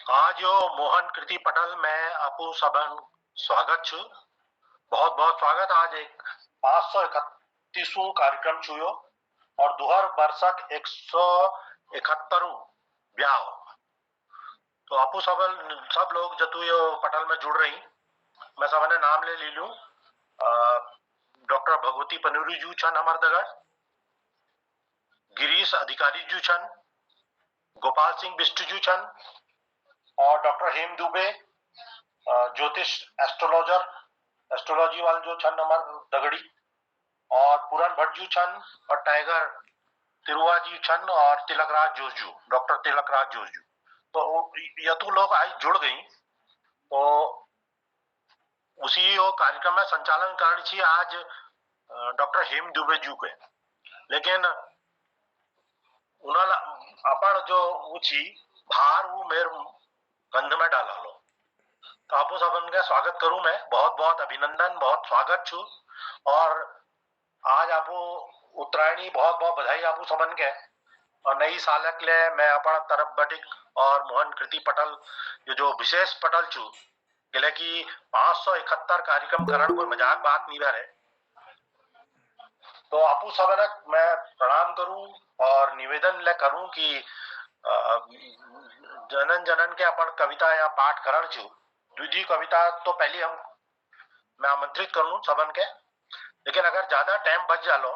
आज यो मोहन कृति पटल में आपू सबन स्वागत छु। बहुत बहुत स्वागत। आज एक 531वां कार्यक्रम छु यो और 2000 वर्षक 171 ब्याह। तो आपू सब लोग जतु यो पटल में जुड़ रही। मैं सबने नाम ले लूं। डॉक्टर भगवती पनूरी जू छन हमार दगड़, गिरीश अधिकारी जू छन, गोपाल सिंह बिष्ट जू छन और डॉक्टर हेम दुबे ज्योतिष एस्ट्रोलॉजी वाले जो छन हमार दगड़ी, और पूरन भट्ट जू छन और टाइगर तिरुआ जी छन और तिलकराज जोजू, डॉक्टर तिलकराज जोजू। तो यतु लोग आज जुड़ गई। तो उसी वो कार्यक्रम में संचालन करनी छी आज डॉक्टर हेम दुबे जू के। लेकिन उन्होंने अपन जो ऊंची भार वो मेरे गंध में डाला लो। तो आपू सबन का स्वागत करूं मैं। बहुत बहुत अभिनंदन, बहुत स्वागत छु। और आज आपू उत्तरायणी बहुत बहुत बधाई आपू सबन के। और नई साल के लिए मैं अपन तरफ बटिक और मोहन कृति पटल ये जो विशेष पटल छु किले की 571 कार्यक्रम करण कोई मजाक बात नहीं रहे। तो आपू सबन मैं प्रणाम करूं और निवेदन ले करूं कि जनन जनन के अपन कविता या पाठ करण छु। दूसरी कविता तो पहले मैं आमंत्रित करूं सबन के। लेकिन अगर ज्यादा टाइम बच जालो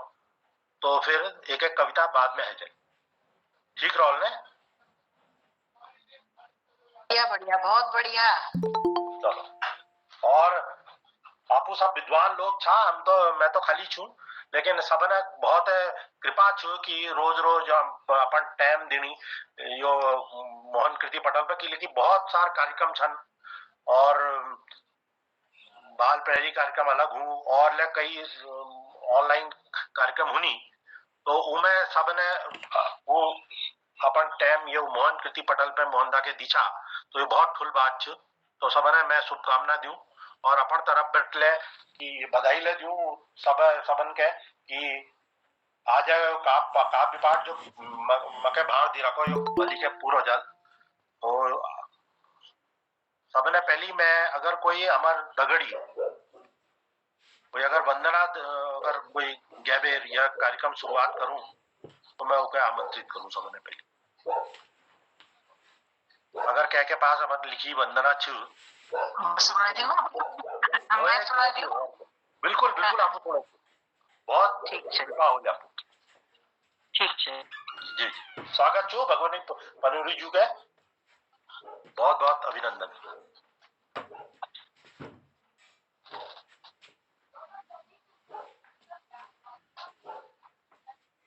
तो फिर एक एक कविता बाद में है जाए। ठीक रोल ने? बढ़िया बढ़िया, बहुत बढ़िया। चलो। और आपू सब विद्वान लोग छा, हम तो मैं तो खाली छू। लेकिन सबने बहुत कृपा छु कि रोज रोज अपन टाइम देनी यो मोहन कृति पटल पे की। लेकिन बहुत सारे कार्यक्रम छन और बाल प्रेरी कार्यक्रम अलग हूँ और ले कई ऑनलाइन कार्यक्रम हुनी। तो उमें सबने वो अपन टाइम ये मोहन कृति पटल पे मोहनदा के दिशा। तो ये बहुत ठुल बात छ। तो सबने मैं शुभकामना दूं और अपन तरफ बैठले कि बधाई ले दूं सबन के कि आज काव्य पाठ जो मके भाव दी रखो यो बलि के पूरो जल। तो सबने पहली मैं अगर कोई हमार दगड़ी कोई अगर वंदना अगर कोई गैबेर या कार्यक्रम शुरुआत करूं तो मैं ओके आमंत्रित करूं सबने पहले। अगर कह के पास अब लिखी वंदना छु सुना दियो, मैं सुना दियो। बिल्कुल बिल्कुल आपको थोड़ा बहुत ठीक है, कृपा हो जाए। ठीक है जी स्वागत छु भगवानी पनूरी जू के। बहुत बहुत अभिनंदन।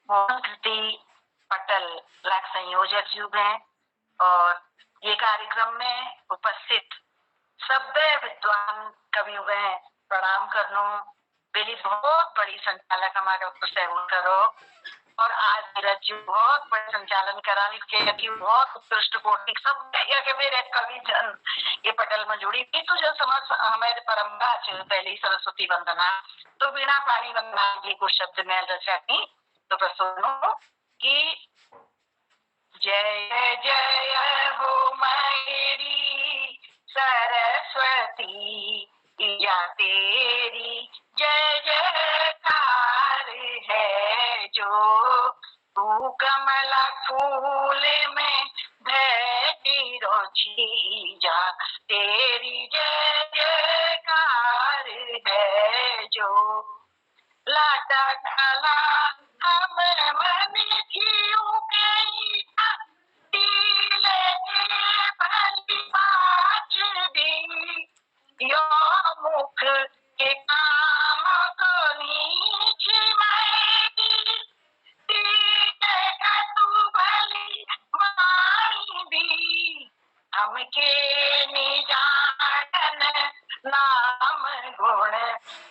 मोहन कृति पटल लाख संयोजक युग हैं और ये कार्यक्रम में उपस्थित सब विद्वान कवियों में प्रणाम करनो। बेली बहुत बड़ी संचालक हमारे सहयोग करो और आज मेरा जी बहुत बड़े संचालन करा के बहुत उत्कृष्ट कोटि सब के मेरे कवि जन ये पटल में जुड़ी थी। तो जो समझ हमारे परंपरा पहली सरस्वती वंदना तो बिना पानी वंदना जी को शब्द में रचा थी। तो प्रसन्नो कि जय जय हो मेरी सरस्वती या तेरी जय जयकार है जो तू कमला फूल में बैठी रोची जा तेरी जय जयकार है जो लाटा काला हम मन क्यों कहीं भली बात दी यो मुख के काम को नीच तू भली माई दी हमके निजान नाम गुण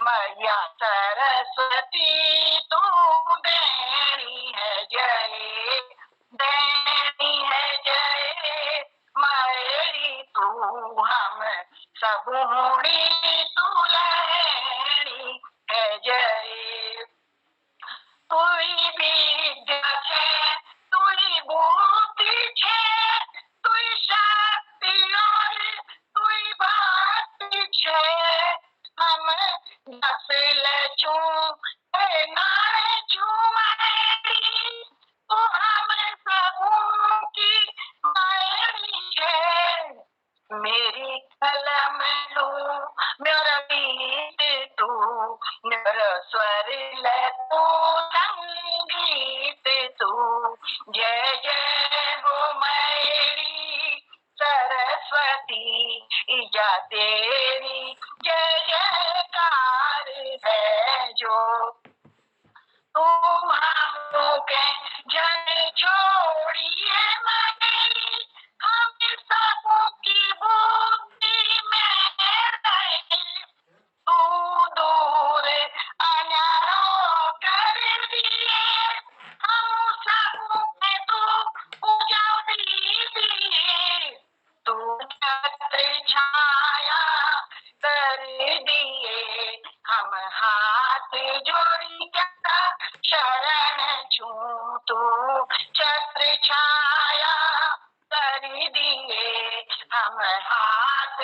मैया सरस्वती तू देनी है जय देनी है जय मेरी तू हम सब होनी तू लहरी है जय। तुई विद्या छे तुई बुद्धि छे तुई शक्ति जा तेरी जय जयकार है जो तू हम के जन छोड़िए मनी हम सबों की बुद्धि में रही तू दूर अनारो कर दिए हम सबों पे तू उजाड़ी दिए तू छत्र छाया कर दिए हम हाथ जोड़ी क्या शरण छू तू छत्र छाया कर दिए हम हाथ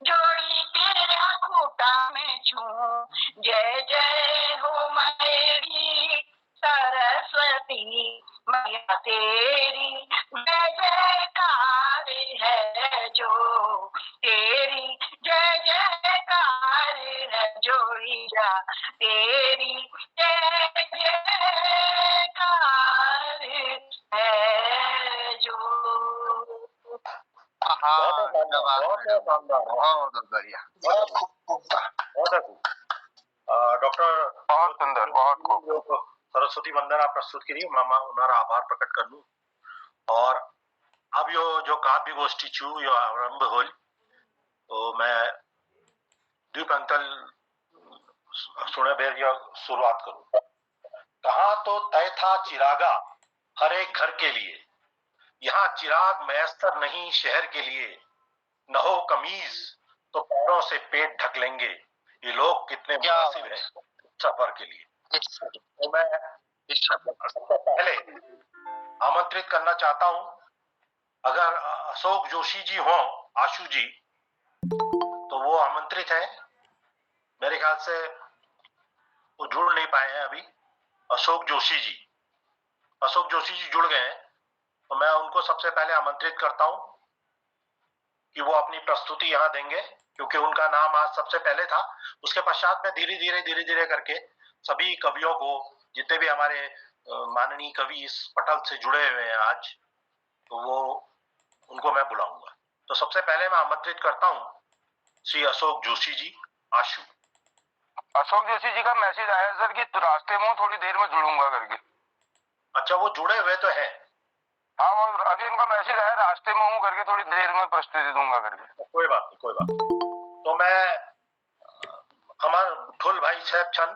जोड़ी तेरा खूटा में छू जय जय हो मेरी सरस्वती मैया तेरी जय जयकार है जो तेरी जय जयकार है जो ईशा तेरी जय जयकार है जो बहुत बढ़िया, बहुत खूब डॉक्टर बहुत सुंदर, बहुत खूब। सरस्वती वंदना प्रस्तुत करी मामा उनारा आभार प्रकट करनु और अब यो जो काव्य गोष्ठी छू यो आरंभ होल तो मैं द्विपंक्तल सुने बेर या शुरुआत करूं। कहा तो तय था चिरागा हर एक घर के लिए, यहाँ चिराग मैसर नहीं शहर के लिए, न हो कमीज तो पैरों से पेट ढक लेंगे, ये लोग कितने मुनासिब हैं सफर के लिए। तो मैं सबसे पहले आमंत्रित करना चाहता हूं, अगर अशोक जोशी जी हो, आशु जी, तो वो आमंत्रित है। मेरे ख्याल से वो जुड़ नहीं पाए हैं अभी। अशोक जोशी जी जुड़ गए हैं, तो मैं उनको सबसे पहले आमंत्रित करता हूं कि वो अपनी प्रस्तुति यहाँ देंगे, क्योंकि उनका नाम आज सबसे पहले था। उसके पश्चात में धीरे धीरे करके सभी कवियों को, जितने भी हमारे माननीय कवि इस पटल से जुड़े हुए हैं आज, तो वो उनको मैं बुलाऊंगा। तो सबसे पहले मैं आमंत्रित करता हूं श्री अशोक जोशी जी, आशु। अशोक जोशी जी का मैसेज आया सर कि रास्ते में थोड़ी देर में जुड़ूंगा करके। अच्छा, वो जुड़े हुए तो हैं? हाँ, वो अभी उनका मैसेज आया रास्ते में हूँ करके, थोड़ी देर में प्रस्तुति दूंगा करके। कोई बात नहीं। तो मैं हमार ठुल भाई साहब छन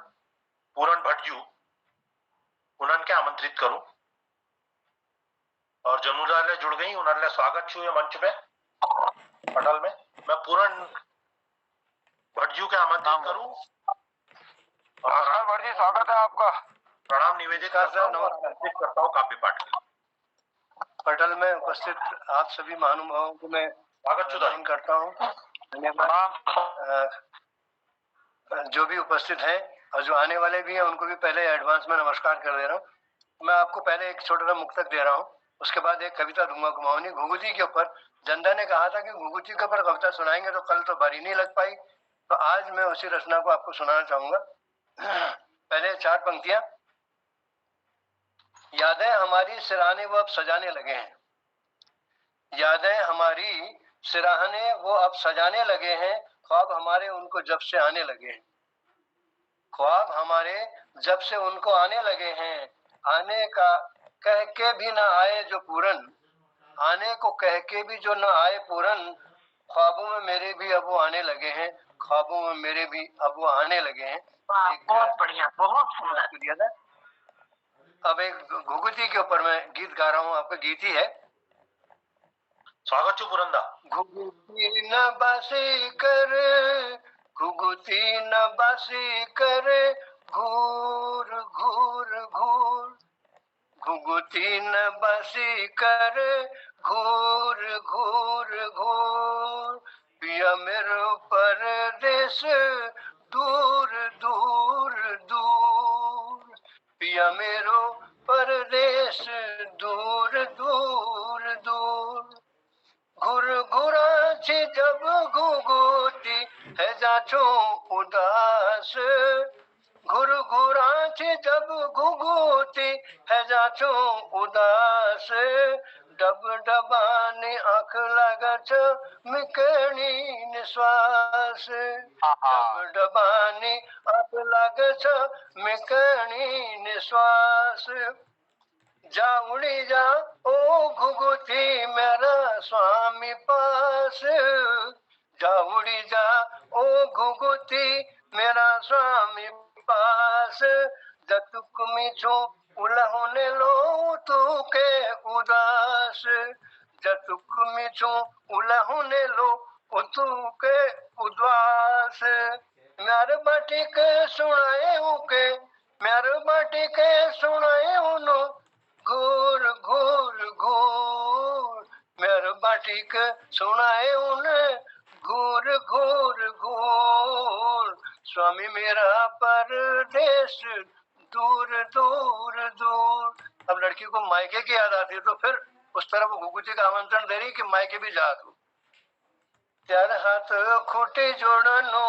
पूरन भट्टजू उन्हन के आमंत्रित करूं, और जमुनाले जुड़ गई, उन्होंने स्वागत छू ये मंच पे पटल में। मैं पूरन भट्टजू के आमंत्रित करूं। नमस्कार भट्ट जी, स्वागत है आपका। प्रणाम निवेदित करता हूं और आमंत्रित करता हूं काव्य पाठ के पटल में उपस्थित आप सभी महानुभावों को मैं स्वागत करता हूं। धन्यवाद। जो भी उपस्थित हैं और जो आने वाले भी हैं उनको भी पहले एडवांस में नमस्कार कर दे रहा हूं। मैं आपको पहले एक छोटा सा मुक्तक दे रहा हूं, उसके बाद एक कविता दूंगा कुमाऊनी घुघुती के ऊपर। जनता ने कहा था कि घुघुती के ऊपर कविता सुनाएंगे, तो कल तो बारी नहीं लग पाई, तो आज मैं उसी रचना को आपको सुनाना चाहूंगा। पहले 4 पंक्तियां। यादें हमारी सिराने वो अब सजाने लगे हैं, यादें हमारी सिराहने वो अब सजाने लगे हैं, ख्वाब हमारे उनको जब से आने लगे हैं, ख्वाब हमारे जब से उनको आने लगे हैं, आने का कह के भी ना आए जो पूरन, आने को कह के भी जो ना आए पूरन, ख्वाबों में मेरे भी अब वो आने लगे हैं, ख्वाबों में मेरे भी अब वो आने लगे हैं। बहुत बढ़िया, बहुत सुंदर। अब एक घुघुती के ऊपर मैं गीत गा रहा हूँ, आपका गीत ही है। स्वागत छू पुरंदा। घुघुती न बासी करे, घुघुती न बासी करे, घूर घूर घूर, घुघुती न बासी करे, घूर घूर घूर, पिया मेरो परदेश दूर दूर दूर, पिया मेरो परदेश दूर दूर दूर, घुर घुरा छे जब घुघुती है जाचो उदास, घुर घुरा छे जब घुघुती है जाचो उदास, डब डबाने आँख लागछ मिकणी निश्वास डब डबाने आँख लागछ मिकणी निश्वास जा उड़ी जा ओ घुघुती मेरा स्वामी पास जा उड़ी जा ओ घुघुती मेरा स्वामी पास जतुक मिछो उलहोने लो तू के उदास जतुक मिछो उलहोने लो तू के उदास म्यार बाटी के सुनाए उके म्यार बाटी के सुनाए उनो घूर घूर घूर मेरे बाटी के सुनाए उन्हें घूर घूर घूर स्वामी मेरा परदेश दूर दूर दूर। अब लड़की को मायके की याद आती है तो फिर उस तरफ घुघुती का आमंत्रण दे रही कि मायके भी जा तू त्यार हाथ खूटी जोड़नो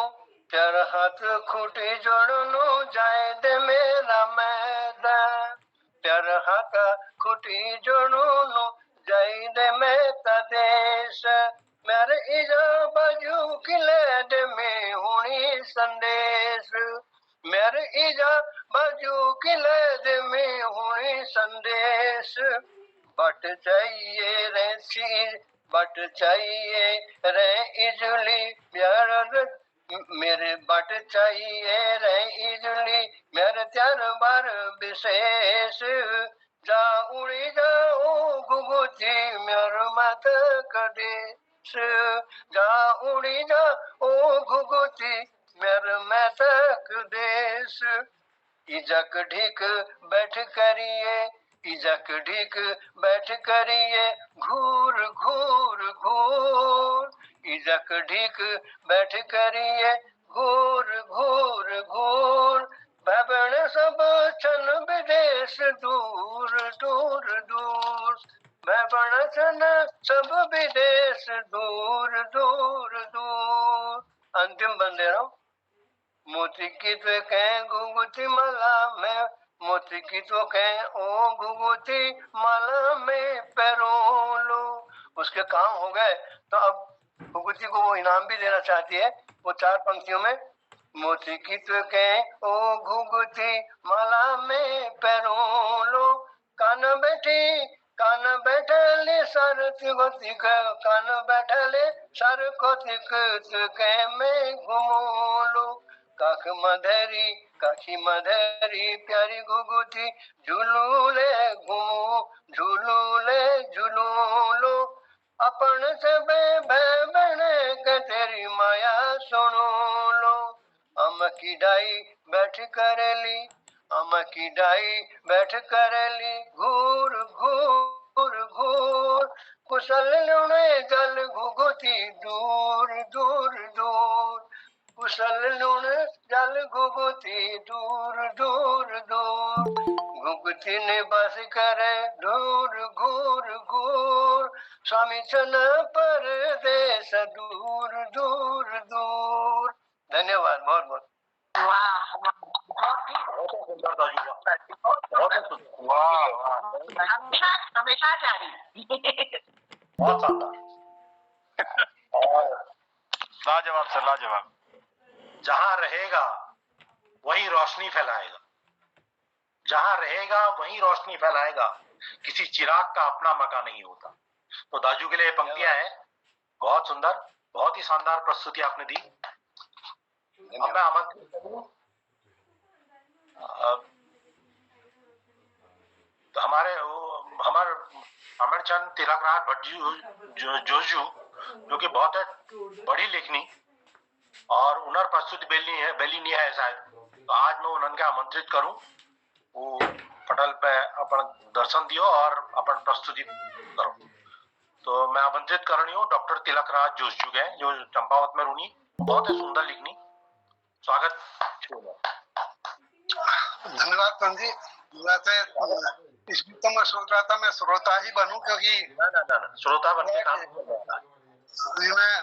त्यार हाथ खूटी जोड़नो जाए दे मेरा मैदान प्यार हाथा खुटी जोड़नो जाई दे में तदेश मेरे इजा बाजू किले दे में हुनी संदेश मेरे इजा बाजू किले दे में हुनी संदेश बट चाहिए रे सी बट चाहिए रे इजली प्यार मेरे बट चाहिए रे इजली मेरे त्यार बार विशेष जा उड़ी जाओ घुघुती मेरे मत कदेश जा उड़ी जाओ घुघुती मेरे मत कदेश इजक ढीक बैठ करिए इजक ढीक बैठ करिए घूर घूर घूर इजक ढीक बैठ करिए घूर घूर घूर भवन सब छन विदेश दूर दूर दूर भवन छन सब विदेश दूर दूर दूर। अंतिम बन दे रहा हूँ मोती की तो कहें घुघुती माला में मोती की तो कहें ओ घुघुती माला में पैरों लो। उसके काम हो गए तो अब घुघुती को वो इनाम भी देना चाहती है। वो 4 पंक्तियों में मोती की तो कहें ओ घुघुती माला में पैरों लो कान बैठले सर तिगोती कान बैठले सर को तिक में घुमो लो काखी मधरी प्यारी घुघुती झूलूले घूमो झूलूले झूलूलो अपन से बने के तेरी माया सुनो लो अम की डाई बैठ करेली अम की डाई बैठ करेली घूर घूर घूर कुशल लुणे जल घुघुती दूर दूर दूर कुशल लूण जल घुघुती दूर दूर दूर घुघुती ने बस करे दूर घूर घूर स्वामी चल परदेश दूर दूर दूर। धन्यवाद बहुत बहुत। वाह बहुत ही बहुत सुंदर दाजू बहुत सुंदर वाह हमेशा हमेशा जारी बहुत शानदार और लाजवाब सर लाजवाब। जहां रहेगा वही रोशनी फैलाएगा जहां रहेगा वही रोशनी फैलाएगा किसी चिराग का अपना मकान नहीं होता। तो दाजू के लिए पंक्तियां हैं बहुत सुंदर बहुत ही शानदार प्रस्तुति आपने दी। अब मैं आमंत्रित करूं तो हमारे अमरचंद तिलकराज भट्ट जोजू जो कि बहुत बड़ी लेखनी और उनर प्रस्तुति बेली है शायद तो आज मैं उन्हें आमंत्रित करूं वो पटल पे अपन दर्शन दियो और अपन प्रस्तुति करो। तो मैं आमंत्रित कर रही हूँ डॉक्टर तिलकराज जोजू है जो चंपावत में रूनी बहुत ही सुंदर लिखनी। स्वागत। धन्यवाद पंजी। इसमें तो मैं सोच रहा था मैं श्रोता ही बनूं क्योंकि ना श्रोता बन के काम मैं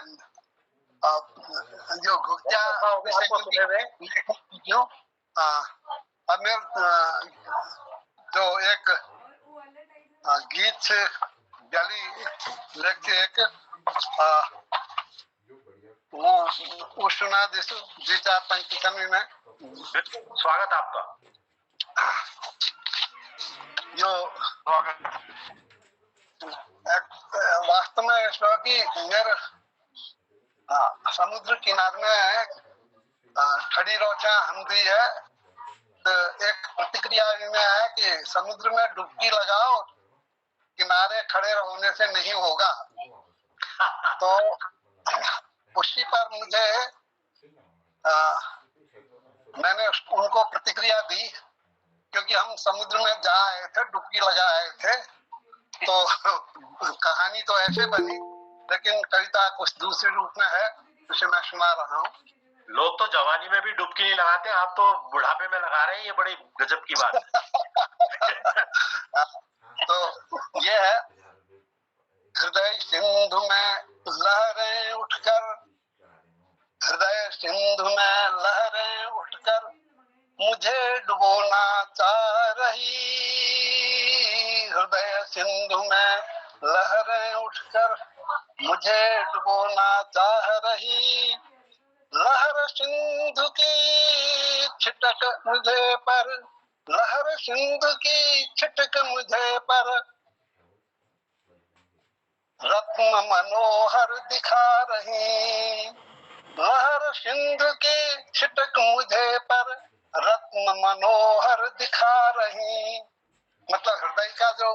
जो घुघुतिया क्यों अब मैं जो एक गीत से ब्याली लेके एक वो सुना देसु 2-4 पंक्ति में बिल्कुल स्वागत आपका। जो वास्तव में ऐसा कि मेरे समुद्र किनारे में खड़ी रोचा हम दी है, तो एक प्रतिक्रिया में है कि समुद्र में डुबकी लगाओ, किनारे खड़े होने से नहीं होगा। तो उसी पर मुझे मैंने उनको प्रतिक्रिया दी, क्योंकि हम समुद्र में जा आए थे, डुबकी लगा आए थे, तो कहानी तो ऐसे बनी, लेकिन कविता कुछ दूसरे रूप में है, उसे मैं सुना रहा हूँ। लोग तो जवानी में भी डुबकी नहीं लगाते, आप तो बुढ़ापे में लगा रहे हैं, ये बड़ी गजब की बात है। तो ये है, हृदय सिंधु में लहरें उठकर, हृदय सिंधु में लहरें उठकर मुझे डुबोना चाह रही, हृदय सिंधु में लहरें उठकर मुझे डुबोना चाह रही, लहर सिंधु की छिटक मुझे पर, लहर सिंधु की छिटक मुझे पर रत्न मनोहर दिखा रही, लहर सिंधु की छिटक मुझे पर रत्न मनोहर दिखा रही। मतलब हृदय का जो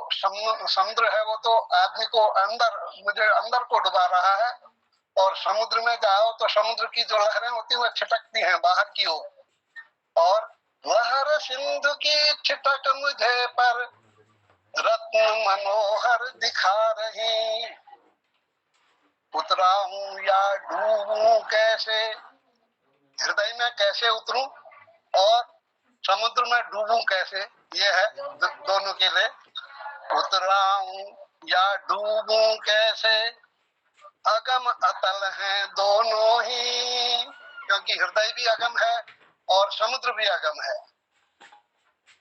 समुद्र है वो तो आदमी को अंदर, मुझे अंदर को डुबा रहा है, और समुद्र में जाओ तो समुद्र की जो लहरें होती हैं वो छिटकती हैं बाहर की ओर, और लहर सिंधु की छिटक मुझे पर रत्न मनोहर दिखा रही, उतराऊं या डूबूं कैसे, हृदय में कैसे उतरूं और समुद्र में डूबूं कैसे, ये है दोनों के लिए। उतराऊं या डूबूं कैसे, अगम अतल हैं दोनों ही, क्योंकि हृदय भी अगम है और समुद्र भी अगम है।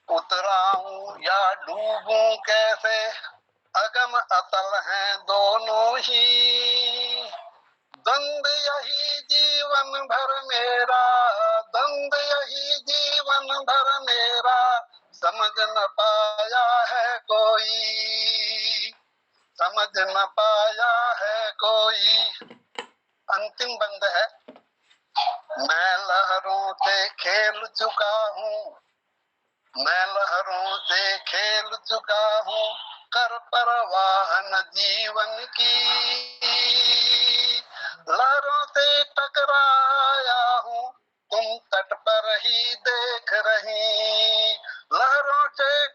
उतराऊं या डूबूं कैसे, अगम अतल हैं दोनों ही, द्वंद यही जीवन भर मेरा, द्वंद यही जीवन भर मेरा, समझ न पाया है कोई, समझ न पाया है कोई। अंतिम बंद है, मैं लहरों से खेल चुका हूँ, मैं लहरों से खेल चुका हूँ, कर परवाह न जीवन की, लहरों से टकराया हूँ, तुम तट पर ही देख रही, लहरों से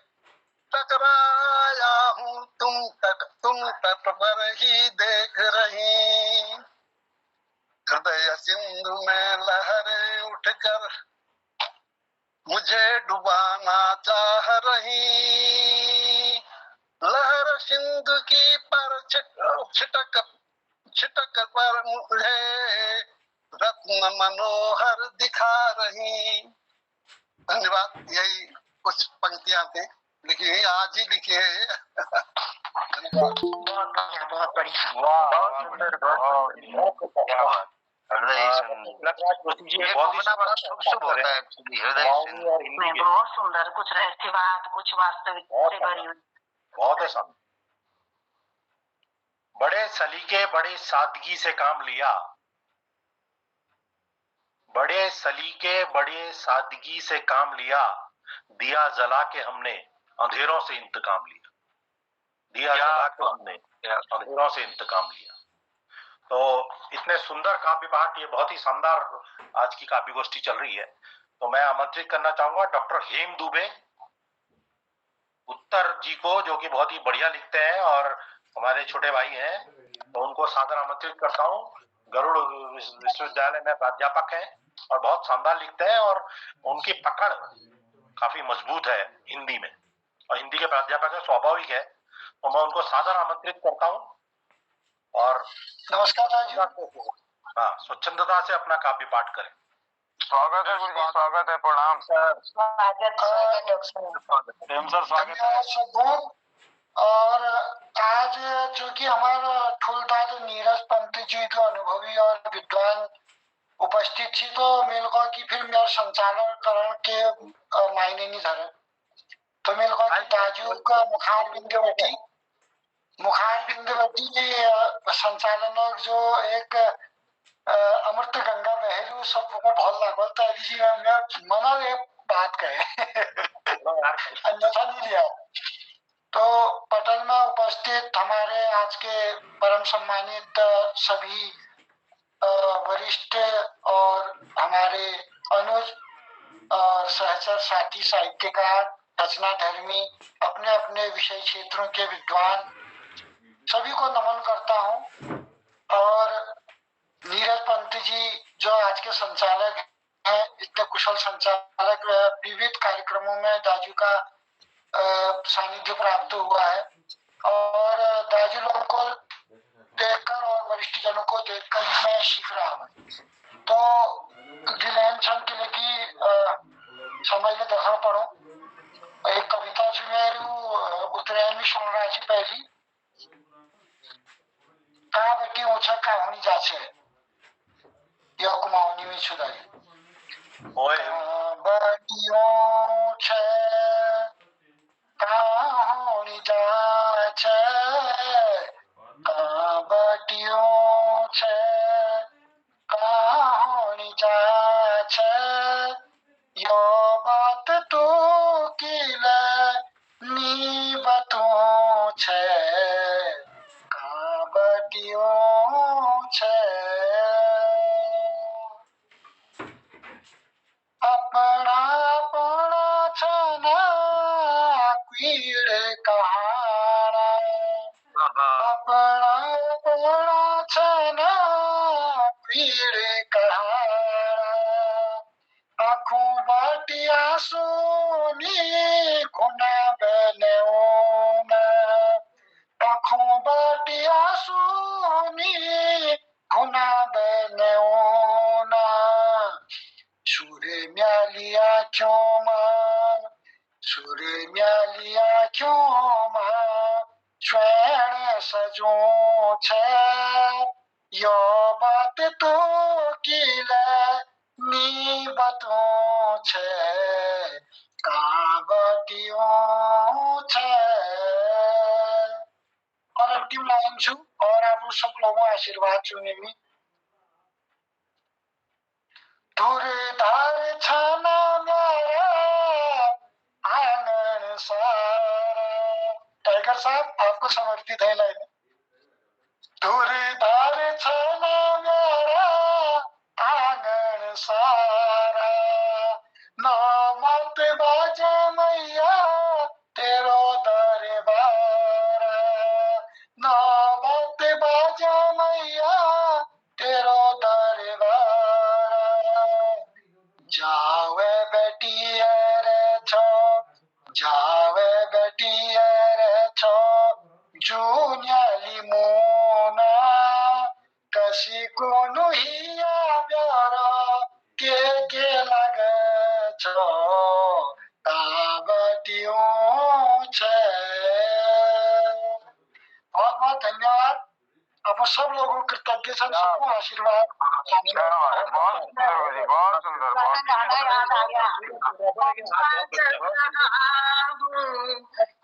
टकराया हूँ, तुम तट पर ही देख रही, हृदय सिंधु में लहरें उठकर मुझे डुबाना चाह रही, लहर सिंधु की पर छिटक छिटक पर मुझे रत्न मनोहर दिखा रही। धन्यवाद। यही कुछ पंक्तियां थी, लिखी आज ही लिखी है। धन्यवाद। बहुत बढ़िया, बहुत बढ़िया। बहुत सुंदर, बहुत सुंदर, क्या बात। ये घूमना बड़ा शुभ शुभ होता है एक्चुअली, हृदय सिंधु और हिंदी के बहुत सुंदर, कुछ रहस्यवाद, कुछ वास्तविकता से भरी हुई। बहुत है सब, बड़े सलीके बड़े सादगी से काम लिया, बड़े सलीके बड़े सादगी से काम लिया, दिया जला के हमने अंधेरों से इंतकाम लिया, दिया जला के हमने अंधेरों से इंतकाम लिया। तो इतने सुंदर काव्य पाठ, ये बहुत ही शानदार आज की काव्य गोष्ठी चल रही है। तो मैं आमंत्रित करना चाहूंगा डॉक्टर हेम दुबे उत्तर जी को, जो कि बहुत ही बढ़िया लिखते हैं और हमारे छोटे भाई हैं, तो उनको सादर आमंत्रित करता हूँ। गरुड़ विश्वविद्यालय में प्राध्यापक हैं और बहुत शानदार लिखते हैं, और उनकी पकड़ काफी मजबूत है हिंदी में, और हिंदी के प्राध्यापक है, स्वाभाविक है। तो मैं उनको सादर आमंत्रित करता हूँ और नमस्कार राजू। हाँ, स्वच्छंदता से अपना काव्य पाठ करें। स्वागत है गुरु जी, स्वागत है, प्रणाम। स्वागत, स्वागत डॉक्टर साहब। हेम सर स्वागत है। धन्यवाद शब्दों और आज चूंकि हमारा ठुलदाद नीरज पंत जी जो अनुभवी और विद्वान उपस्थित थी, तो मेरे को कि फिर मेरे संचालन करण के मायने नहीं धरे, तो मेरे को कि दाजू का मुखार बिंदुवती संचालन जो एक अमृत गंगा बहेलू सबको बहुत लागल, तो जी मैं मना एक बात कहे अन्यथा नहीं लिया। तो पटल में उपस्थित हमारे आज के परम सम्मानित सभी वरिष्ठ और हमारे अनुज और सहचर साथी साहित्यकार, रचनाधर्मी, अपने अपने विषय क्षेत्रों के विद्वान, सभी को नमन करता हूँ। और नीरज पंत जी जो आज के संचालक हैं, इतने कुशल संचालक, विविध कार्यक्रमों में दाजू का सानिध्य प्राप्त हुआ है, और दाजू लोगों को देखकर और वरिष्ठ जनों को देखकर ही मैं सीख रहा हूँ। तो दिलैन छन के लिए समझ में देखना पड़ो, एक कविता थी मेरी उत्तरायण में सुन रहा थी पहली, कहा बेटी ऊंचा कहानी जाचे या कुमाऊनी में छुदाई बेटियों छे कहानी जाचे बेटियों छे कहानी जाचे यो बात तो किले नी बतूं छे बेटियों छे अपना अपना छना पीड़ कहाना अपना अपना छना पीड़ कहाना आँखों बाटिया सोनी गुना बनेना आँखों बाटिया सोनी गुना बनेना सूर्य म्यालिया क्यों मां सूर्य म्यालिया क्यों मां स्वर्ण सजो छे यो बात तो किले नी बतो छे काबतियों छे। और अंतिम लाइन छू, और आप सब लोगों आशीर्वाद चुने में धुरधार छाना मेरा आंगन सारा। टाइगर साहब आपको समर्पित है लाइन। धुरधार छाना मेरा आंगन सारा नौ मत बाजे मैया तेरो दरबारा नौ मत बाजे मैया तेरो दरबारा जावे बेटी रे छो जावे बेटी रे छो जूनियाली मोना कसी को नुहिया प्यारा के लगे छो काबटियों छे। बहुत बहुत धन्यवाद। अब सब लोगों कृतज्ञ सब सबको आशीर्वाद। बहुत सुंदर जी, बहुत सुंदर, गाना याद आ गया,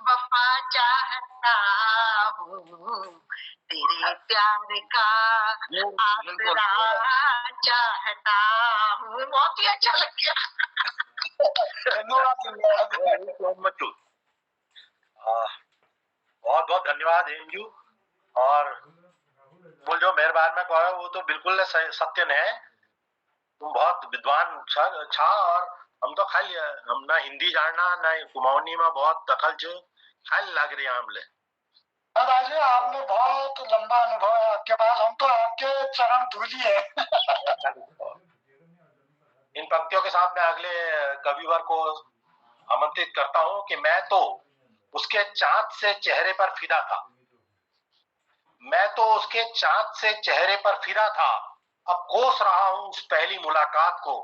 वफा चाहता हूँ तेरे प्यार का आसरा चाहता हूँ। बहुत ही अच्छा लग गया। बहुत बहुत धन्यवाद हेमजू। और वो जो मेहरबान में कहो वो तो बिल्कुल सत्य ने तुम बहुत विद्वान छा और हम तो खाली हम ना हिंदी जानना ना कुमाऊनी में बहुत दखल छे खाली लग रही है हमले। दादाजी आपने बहुत लंबा अनुभव है आपके पास, हम तो आपके चरण धूली है। इन पंक्तियों के साथ मैं अगले कविवर को आमंत्रित करता हूं कि मैं तो उसके चाँद से चेहरे पर फिदा था मैं तो उसके चाँद से चेहरे पर फिदा था अब कोस रहा हूं उस पहली मुलाकात को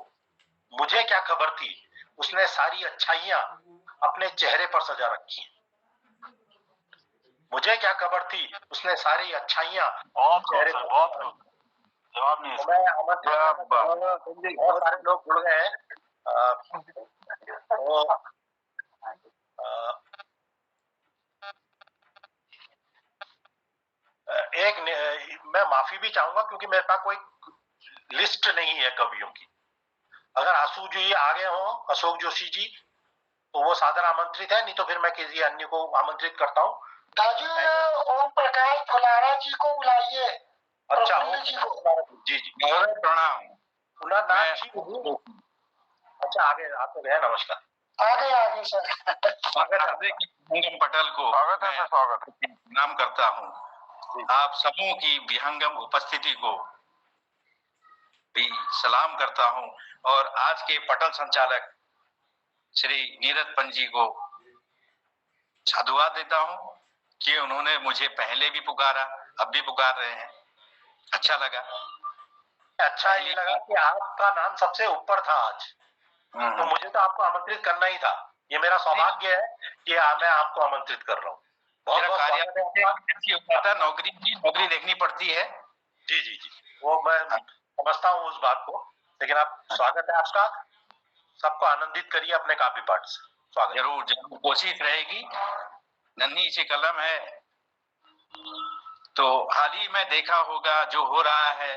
मुझे क्या खबर थी उसने सारी अच्छाइयां अपने चेहरे पर सजा रखी मुझे क्या खबर थी, उसने सारी अच्छाइयाँ बहुत चेहरे सर, पर बहुत दिखाई। जवाब नहीं तो इसका। मैं आमंत्रित क्या करना बात। चाहूंगा, बहुत सारे लोग जुड़ गए हैं। तो मैं माफी भी चाहूंगा क्योंकि मेरे पास कोई लिस्ट नहीं है कवियों की। अगर आशु जी आगे हो, अशोक जोशी जी, तो वो सादर आमंत्रित है, नहीं तो फिर मैं किसी अन्य को आमंत्रित करता हूँ। दाजू ओम प्रकाश फुलारा जी को बुलाइए। अच्छा, प्रफुल्ल जी को। जी जी, महोदय प्रणाम। नाम जी। अच्छा, आगे आप तो गए, नमस्कार। आगे सर। विहंगम पटल को स्वागत है सर, स्वागत है। प्रणाम करता हूँ। आप सबों की विहंगम उपस्थिति को भी सलाम करता हूँ और आज के पटल संचालक श्री नीरज पंजी को साधुवाद देता हूँ कि उन्होंने मुझे पहले भी पुकारा, अब भी पुकार रहे हैं। अच्छा लगा। अच्छा ये लगा कि आपका नाम सबसे ऊपर था आज, तो मुझे तो आपको आमंत्रित करना ही था। ये मेरा सौभाग्य है कि मैं आपको आमंत्रित कर रहा हूँ। बहुत बहुत स्वागत है आपका। नौकरी देखनी पड़ती है। जी जी जी, वो मैं समझता हूँ उस बात को, लेकिन आप स्वागत है आपका। सबको आनंदित करिए अपने काव्य पाठ से। स्वागत। जरूर जरूर कोशिश रहेगी। नन्ही सी कलम है तो हाल ही में देखा होगा जो हो रहा है।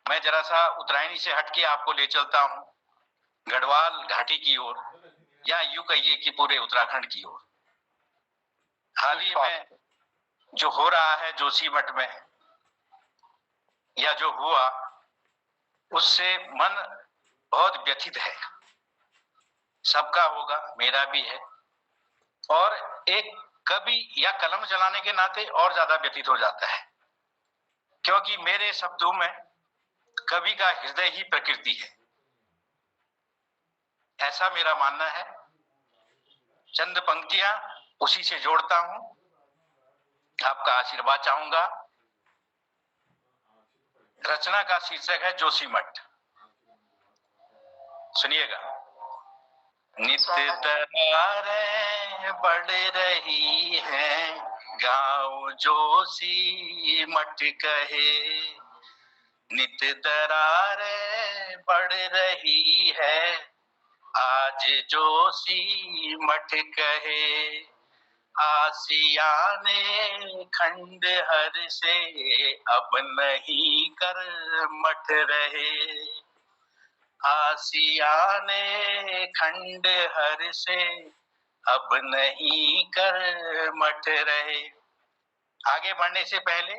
मैं जरा सा उत्तरायणी से हटके आपको ले चलता हूँ गढ़वाल घाटी की ओर, या यूं कहिए कि पूरे उत्तराखंड की ओर। हाल ही में जो हो रहा है जोशीमठ में, या जो हुआ, उससे मन बहुत व्यथित है। सबका होगा, मेरा भी है। और एक कवि या कलम चलाने के नाते और ज्यादा व्यतीत हो जाता है, क्योंकि मेरे शब्दों में कवि का हृदय ही प्रकृति है, ऐसा मेरा मानना है। चंद पंक्तियां उसी से जोड़ता हूं, आपका आशीर्वाद चाहूंगा। रचना का शीर्षक है जोशीमठ। सुनिएगा। नित्य दरारें बढ़ रही हैं, गांव जोशी मठ कहे। नित्य दरारें बढ़ रही है, आज जोशी मठ कहे। आसियाने खंडहर से अब नहीं कर मठ रहे। आसियाने खंडहर से अब नहीं कर मठ रहे। आगे बढ़ने से पहले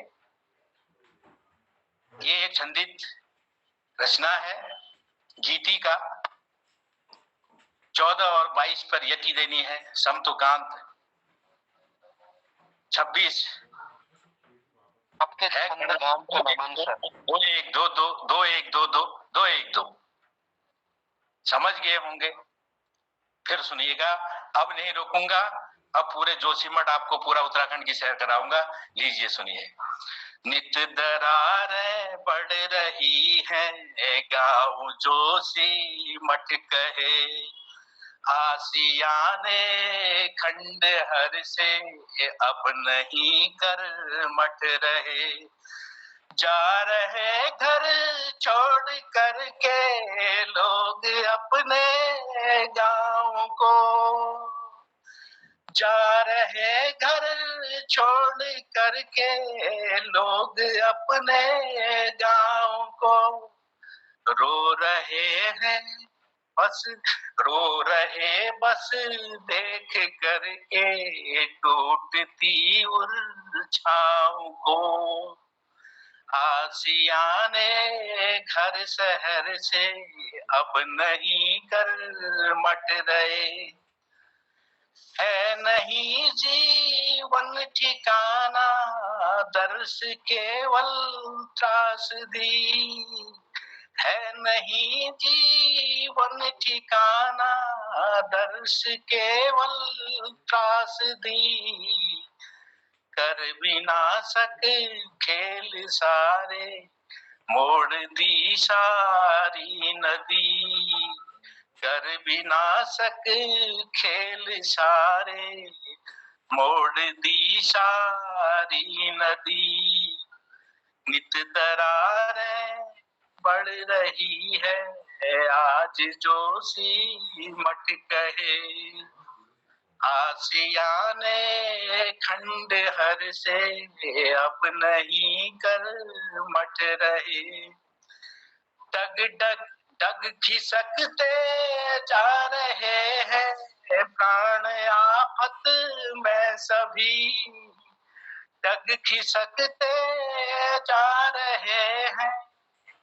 ये एक छंदित रचना है गीति का। 14 और 22 पर यति देनी है। समतुकांत 26 आपके छंद गान को नमन सर। 2 1 2 2 2 1 2 2 2 1 2 समझ गए होंगे। फिर सुनिएगा, अब नहीं रुकूंगा, अब पूरे जोशीमठ आपको पूरा उत्तराखंड की सैर कराऊंगा। लीजिए सुनिए। नित दरारें बढ़ रही हैं, गाँव जोशीमठ कहे। आसियाने खंडहर से अब नहीं कर मठ रहे। जा रहे घर छोड़ कर के लोग अपने गाँव को। जा रहे घर छोड़ कर के लोग अपने गाँव को। रो रहे हैं बस, रो रहे बस देख कर के टूटती उलझाओं को। आसियाने घर शहर से अब नहीं कर मट रहे। है नहीं जीवन ठिकाना, दर्श केवल त्रासदी। है नहीं जीवन ठिकाना, दर्श केवल त्रासदी। कर विनाशक खेल सारे, मोड़ दी सारी नदी। कर विनाशक खेल सारे, मोड़ दी सारी नदी, नित दरारें बढ़ रही है, आज जो सी मट कहे, आसियाने खंडहर से अब नहीं कर मट रहे, डग डग डग खिसकते जा रहे हैं प्राण आफत में सभी, डग खिसकते जा रहे हैं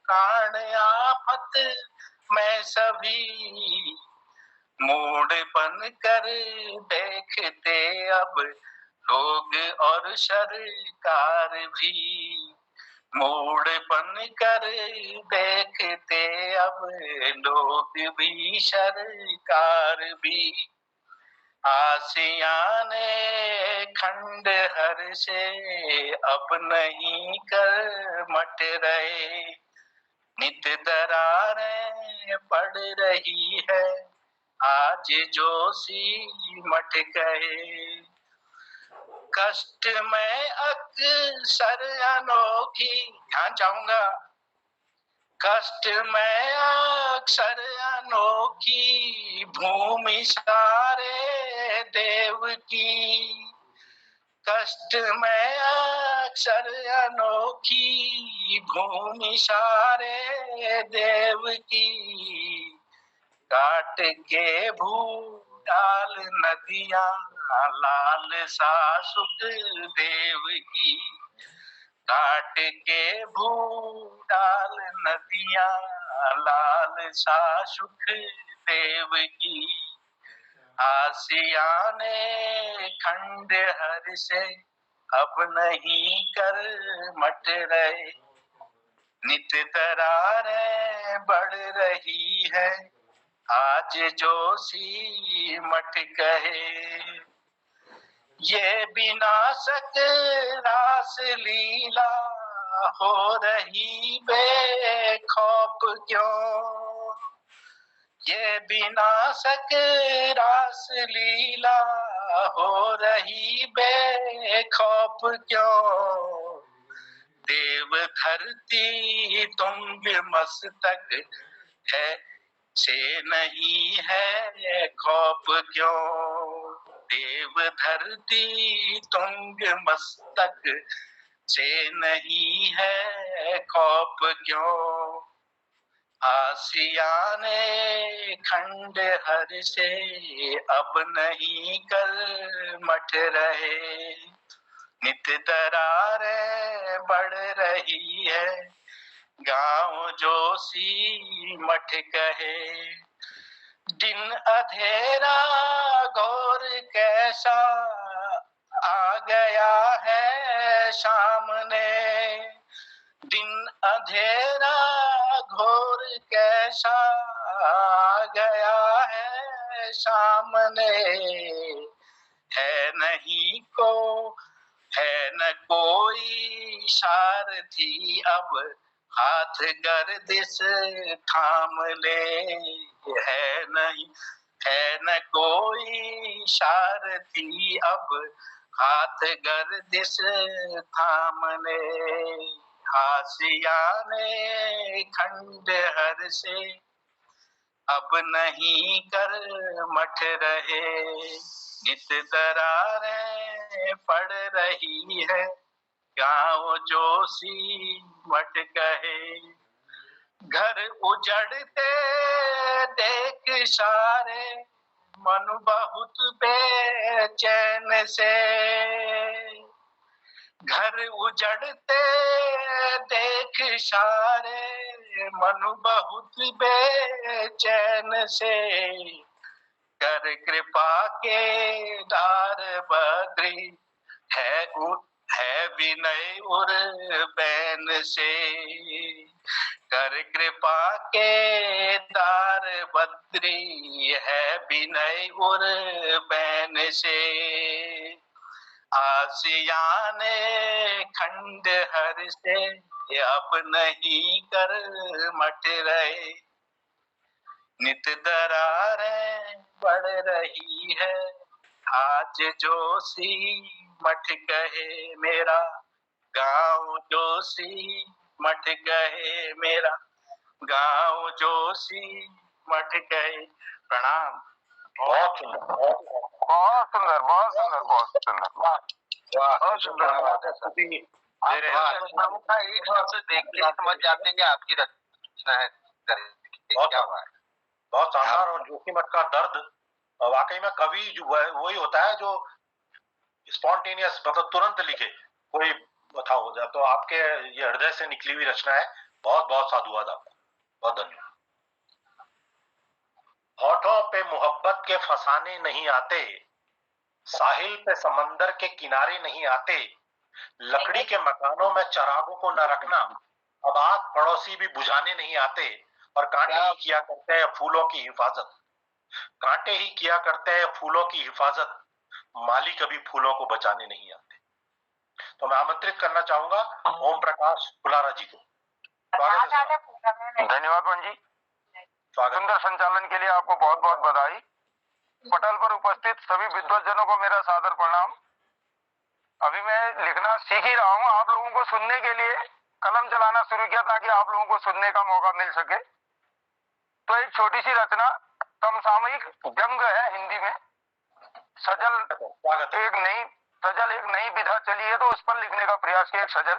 प्राण आफत में सभी, मूड बन कर देखते अब लोग और सरकार भी, मूड बन कर देखते अब लोग भी सरकार भी, आसियाने खंडहर से अब नहीं कर मट रहे, नित दरारें पड़ रही है, आज जो सी मट गए, कष्ट में अक्सर अनोखी, ध्यान चाहूंगा, कष्ट में अक्सर अनोखी भूमि सारे देव की, कष्ट में अक्सर अनोखी भूमि सारे देव की, काट के भूडाल नदियां लाल सासुक देव की, काट के भूडाल नदियां लाल सासुक देव की, आसियाने खंडहर से अब नहीं कर मट रहे, नित दरारें बढ़ रही है, आज जो सी मट कहे, ये विनाशक रास लीला हो रही बेखौफ क्यों, ये विनाशक रास लीला हो रही बेखौफ क्यों, देव धरती तुंग मस्तक है से नहीं है खौफ क्यों, देव धरती तुंग मस्तक से नहीं है खौफ क्यों, आसियाने खंडहर से अब नहीं कर मट रहे, नित दरारें बढ़ रही है, गांव जो सी मठ कहे, दिन अधेरा घोर कैसा आ गया है सामने, दिन अधेरा घोर कैसा आ गया है सामने, है नहीं को है न कोई सारथी अब हाथ गर्दिश थाम ले, है न कोई सारथी अब हाथ गर्दिश थाम ले, आसियाने खंडहर से अब नहीं कर मट रहे, नित दरारें पड़ रही है, गाँव जो सी मट कहे, घर उजड़ते देख सारे मन बहुत बेचैन से, घर उजड़ते देख सारे मन बहुत बेचैन से, कर कृपा के दार बद्री है विनय उर बैन से, कर कृपा के दार बद्री है विनय उर बैन से, आसियाने खंडहर से अब नहीं कर मट रहे, नित दरारें बढ़ रही है, आज जोशी मठ गए मेरा, गाँव जोशी मठ गए मेरा, गाँव जोशी मठ गए। प्रणाम। बहुत सुंदर, बहुत सुंदर, बहुत सुंदर, बहुत सुंदर। बहुत सुंदर। प्रभु का एक शब्द देखते ही समझ जाते हैं कि आपकी रचना है। क्या हुआ है? बहुत शानदार। और जोशीमठ का दर्द वाकई में कवि जो वही होता है जो स्पॉन्टेनियस, मतलब तुरंत लिखे, कोई बताओ हो जाए। तो आपके ये हृदय से निकली हुई रचना है। बहुत बहुत साधुवाद आपको, बहुत धन्यवाद। होठों पे मोहब्बत के फसाने नहीं आते, साहिल पे समंदर के किनारे नहीं आते, लकड़ी के मकानों में चरागों को न रखना, अब आग पड़ोसी भी बुझाने नहीं आते, और कांटे ही किया करते हैं फूलों की हिफाजत, कांटे ही किया करते हैं फूलों की हिफाजत, माली कभी फूलों को बचाने नहीं आते। तो मैं आमंत्रित करना चाहूंगा ओम प्रकाश फुलारा जी को। स्वागत है। धन्यवाद पंजी, स्वागत। सुंदर संचालन के लिए आपको बहुत बहुत बधाई। पटल पर उपस्थित सभी विद्वज्जनों को मेरा सादर प्रणाम। अभी मैं लिखना सीख ही रहा हूँ, आप लोगों को सुनने के लिए कलम चलाना शुरू किया ताकि आप लोगों को सुनने का मौका मिल सके। तो एक छोटी सी रचना समसामयिक व्यंग है हिंदी में। स्वागत है। सजल एक नई विधा चली है तो उस पर लिखने का प्रयास किया, एक सजल।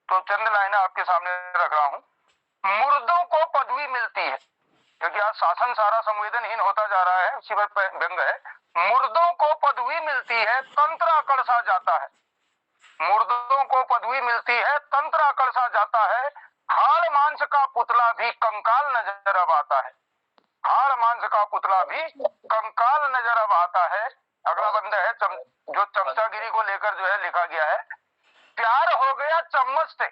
तो चंद लाइनें आपके सामने रख रहा हूँ। मुर्दों को पदवी मिलती है, क्योंकि आज शासन सारा संवेदनहीन होता जा रहा है, उसी पर व्यंग है। मुर्दों को पदवी मिलती है, तंत्र अकड़सा जाता है। मुर्दों को पदवी मिलती है, तंत्र अकड़सा जाता है, हाड़ मांस का पुतला भी कंकाल नजर अब आता है। हाड़ मांस का पुतला भी कंकाल नजर अब आता है। अगला बंद है जो चमचागिरी को लेकर जो है लिखा गया है। प्यार हो गया चम्मच से,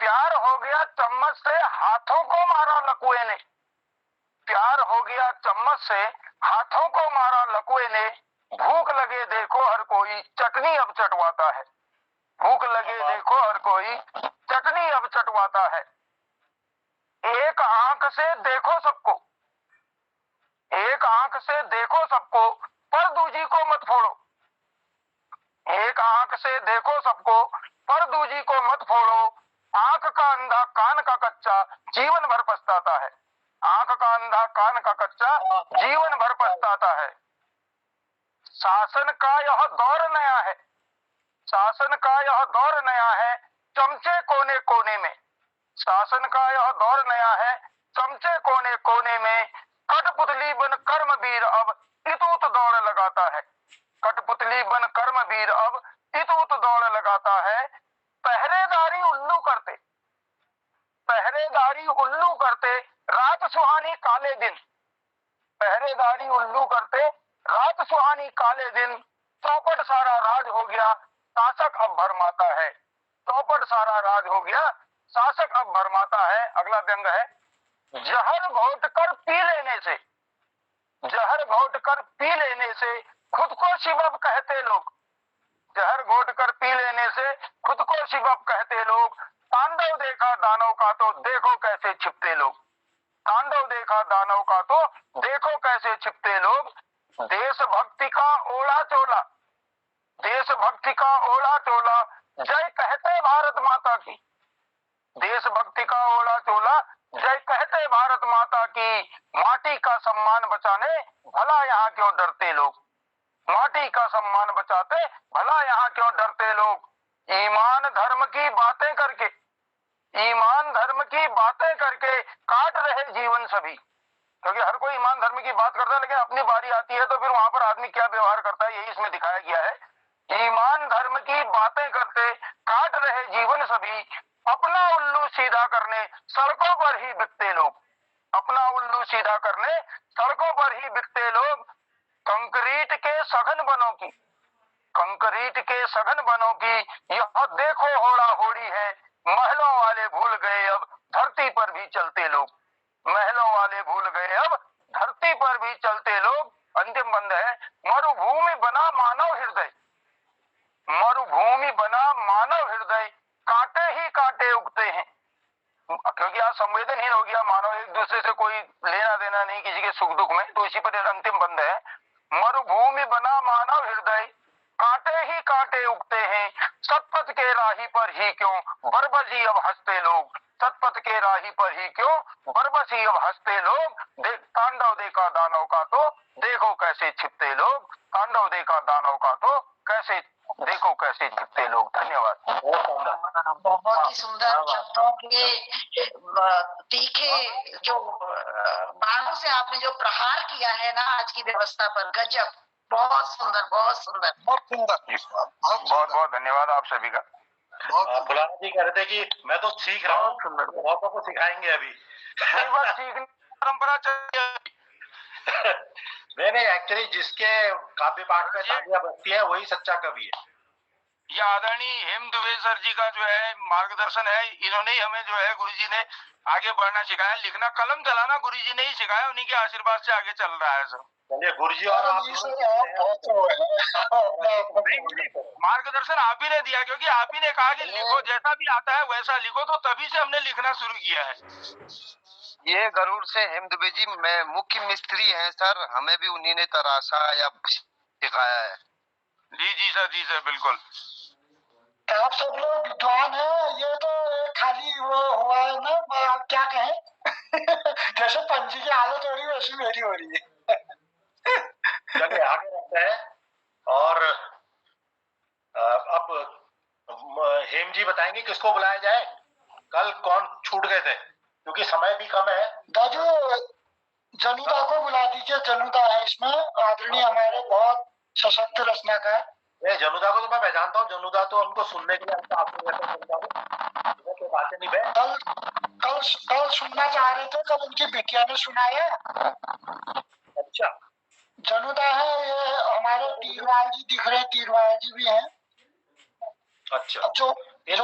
प्यार हो गया चम्मच से, हाथों को मारा लकुए ने। प्यार हो गया चम्मच से, हाथों को मारा लकुए ने, भूख लगे देखो हर कोई चटनी अब चटवाता है। भूख लगे देखो हर कोई चटनी अब चटवाता है। एक आंख से देखो सबको, एक आंख से देखो सबको, पर दूजी को मत फोड़ो। एक आंख से देखो सबको, पर दूजी को मत फोड़ो। आंख का अंधा कान का कच्चा जीवन भर पछताता है। आंख का अंधा कान का कच्चा जीवन भर पछताता है। शासन का यह दौर नया है, शासन का यह दौर नया है, चमचे कोने कोने में। शासन का यह दौर नया है, चमचे कोने कोने में। कठपुतली बन कर्मवीर अब इतूत दौड़ लगाता है। कठपुतली बन कर्मवीर अब इतूत दौड़ लगाता है। पहरेदारी उल्लू करते, पहरेदारी उल्लू करते, रात सुहानी काले दिन। पहरेदारी उल्लू करते, रात सुहानी काले दिन। चौपट सारा राज हो गया, शासक अब भरमाता है। चौपट सारा राज हो गया, शासक अब भरमाता है। अगला व्यंग है। जहर घोट कर पी लेने से, जहर घोट कर पी लेने से खुद को शिवब कहते लोग। जहर घोट कर पी लेने से खुद को शिवब कहते लोग। तांडव देखा दानव का तो देखो कैसे छिपते लोग। तांडव देखा दानव का तो देखो कैसे छिपते लोग। देशभक्ति का ओढ़ा चोला, देशभक्ति का ओढ़ा चोला, जय कहते भारत माता की। देशभक्ति का ओढ़ा चोला, जय कहते भारत माता की। माटी का सम्मान बचाने भला यहाँ क्यों डरते लोग। माटी का सम्मान बचाते भला यहाँ क्यों डरते लोग। ईमान धर्म की बातें करके, ईमान धर्म की बातें करके काट रहे जीवन सभी। क्योंकि हर कोई ईमान धर्म की बात करता है, लेकिन अपनी बारी आती है तो फिर वहां पर आदमी क्या व्यवहार करता है, यही इसमें दिखाया गया है। ईमान धर्म की बातें करते काट रहे जीवन सभी। अपना उल्लू सीधा करने सड़कों पर ही बिकते लोग। अपना उल्लू सीधा करने सड़कों पर ही बिकते लोग। कंक्रीट के सघन बनों की, कंक्रीट के सघन बनों की यह देखो होड़ा होड़ी है। महलों वाले भूल गए अब धरती पर भी चलते लोग। महलों वाले भूल गए अब धरती पर भी चलते लोग। अंतिम बंद है। मरुभूमि बना मानव हृदय, मरुभूमि बना मानव हृदय, कांटे ही कांटे उगते हैं। क्योंकि आज संवेदनहीन हो गया मानव, एक दूसरे से कोई लेना देना नहीं किसी के सुख दुख में। तो इसी पर अंतिम बंद है। मरुभूमि बना मानव हृदय, कांटे ही कांटे उगते हैं, सतपथ के राही पर ही क्यों बरबसी अब हंसते लोग, सतपथ के राही पर ही क्यों बरबसी अब हंसते लोग, तांडव देखा दानव का तो देखो कैसे छिपते लोग, तांडव देखा दानव का तो कैसे देखो कैसे छिपते लोग। धन्यवाद। बहुत ही सुंदर शब्दों के तीखे जो बाणों से आपने जो प्रहार किया है ना आज की व्यवस्था पर, गजब, बहुत सुंदर, बहुत सुंदर, बहुत सुंदर, बहुत बहुत धन्यवाद आप सभी का। बुलाना जी कह रहे थे कि मैं तो सीख रहा हूँ, बहुतों को सिखाएंगे अभी। बस सीखने परंपरा चलिए। नहीं, एक्चुअली जिसके काव्य पाठ में तालियां बजती है वही सच्चा कवि है। ये आदरणीय हेम दुबे सर जी का जो है मार्गदर्शन है, इन्होंने ही हमें जो है गुरुजी ने आगे बढ़ना सिखाया, लिखना कलम चलाना गुरुजी ने ही सिखाया, उन्हीं के आशीर्वाद से आगे चल रहा है सब। चलिए गुरुजी और आप मार्गदर्शन आप ही ने दिया, क्योंकि आप ही ने कहा कि लिखो, जैसा भी आता है वैसा लिखो, तो तभी से हमने लिखना शुरू किया है। ये गरुड़ से हेम दुबे जी मैं मुख्य मिस्त्री हैं सर, हमें भी उन्हीं ने तराशा या सिखाया है। जी सर बिल्कुल। आप सब लोग विद्वान हैं, ये तो खाली वो हुआ है ना, आप क्या कहें जैसे पंजी की हालत हो रही है वैसी मेरी हो रही है। चलिए आगे रखते हैं और अब हेम जी बताएंगे किसको बुलाया जाए, कल कौन छूट गए थे, क्योंकि समय भी कम है। दादू जनुदा को बुला दीजिए, जनुदा है इसमें, आदरणीय हमारे बहुत सशक्त रचनाकार। जनुदा को तो मैं पहचानता हूँ, जनुदा तो हमको सुनने के लिए बातें नहीं है। कल सुनना चाह रहे थे, कल उनकी बिटिया ने सुनाया। अच्छा, जनुदा है, ये हमारे तीरवाल जी दिख रहे, तीरवाल जी भी हैं। अच्छा, जो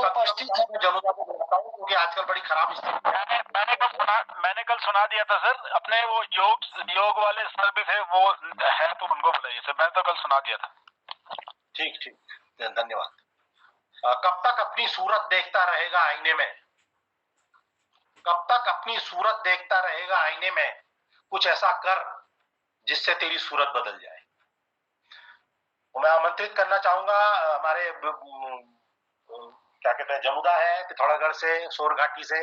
उपस्थित है। जनुदा को बुलाता हूँ क्योंकि आजकल बड़ी खराब स्थिति है। मैंने कल सुना दिया था सर, अपने वो योग वाले सर भी थे, वो है तो उनको बुलाइए सर, मैंने तो कल सुना दिया था। ठीक, धन्यवाद। कब तक अपनी सूरत देखता रहेगा आईने में, कब तक अपनी सूरत देखता रहेगा आईने में, कुछ ऐसा कर जिससे तेरी सूरत बदल जाए। तो मैं आमंत्रित करना चाहूंगा हमारे क्या कहते हैं, जमुदा है पिथौरागढ़ से, सोरघाटी से,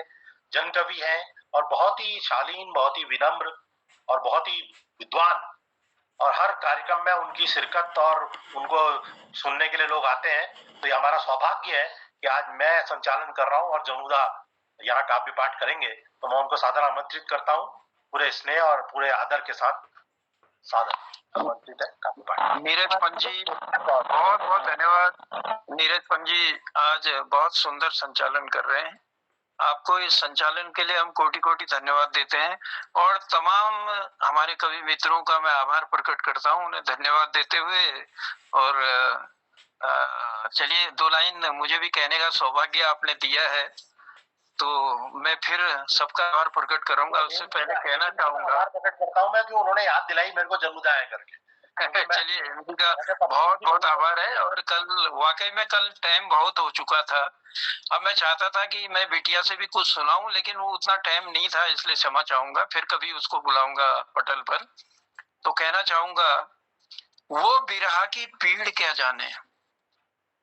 जन कवि हैं और बहुत ही शालीन, बहुत ही विनम्र और बहुत ही विद्वान, और हर कार्यक्रम में उनकी शिरकत और उनको सुनने के लिए लोग आते हैं। तो ये हमारा सौभाग्य है कि आज मैं संचालन कर रहा हूँ और जमुदा यहाँ काव्य पाठ करेंगे, तो मैं उनको सादर आमंत्रित करता हूँ, पूरे स्नेह और पूरे आदर के साथ सादर आमंत्रित है काव्य पाठ। नीरज पंजी बहुत बहुत धन्यवाद। नीरज पंजी आज बहुत सुंदर संचालन कर रहे हैं, आपको इस संचालन के लिए हम कोटि कोटि धन्यवाद देते हैं, और तमाम हमारे कवि मित्रों का मैं आभार प्रकट करता हूं उन्हें धन्यवाद देते हुए। और चलिए 2 लाइन मुझे भी कहने का सौभाग्य आपने दिया है, तो मैं फिर सबका आभार प्रकट करूंगा। उससे पहले कहना चाहूंगा, आभार प्रकट करता हूं मैं कि उन्होंने याद दिलाई मेरे को जमुदा है करके। चलिए इनका बहुत बहुत आभार है। और कल वाकई में कल टाइम बहुत हो चुका था, अब मैं चाहता था कि मैं बिटिया से भी कुछ सुनाऊं, लेकिन वो उतना टाइम नहीं था, इसलिए क्षमा चाहूंगा, फिर कभी उसको बुलाऊंगा पटल पर। तो कहना चाहूंगा, वो बिरहा की पीड़ क्या जाने,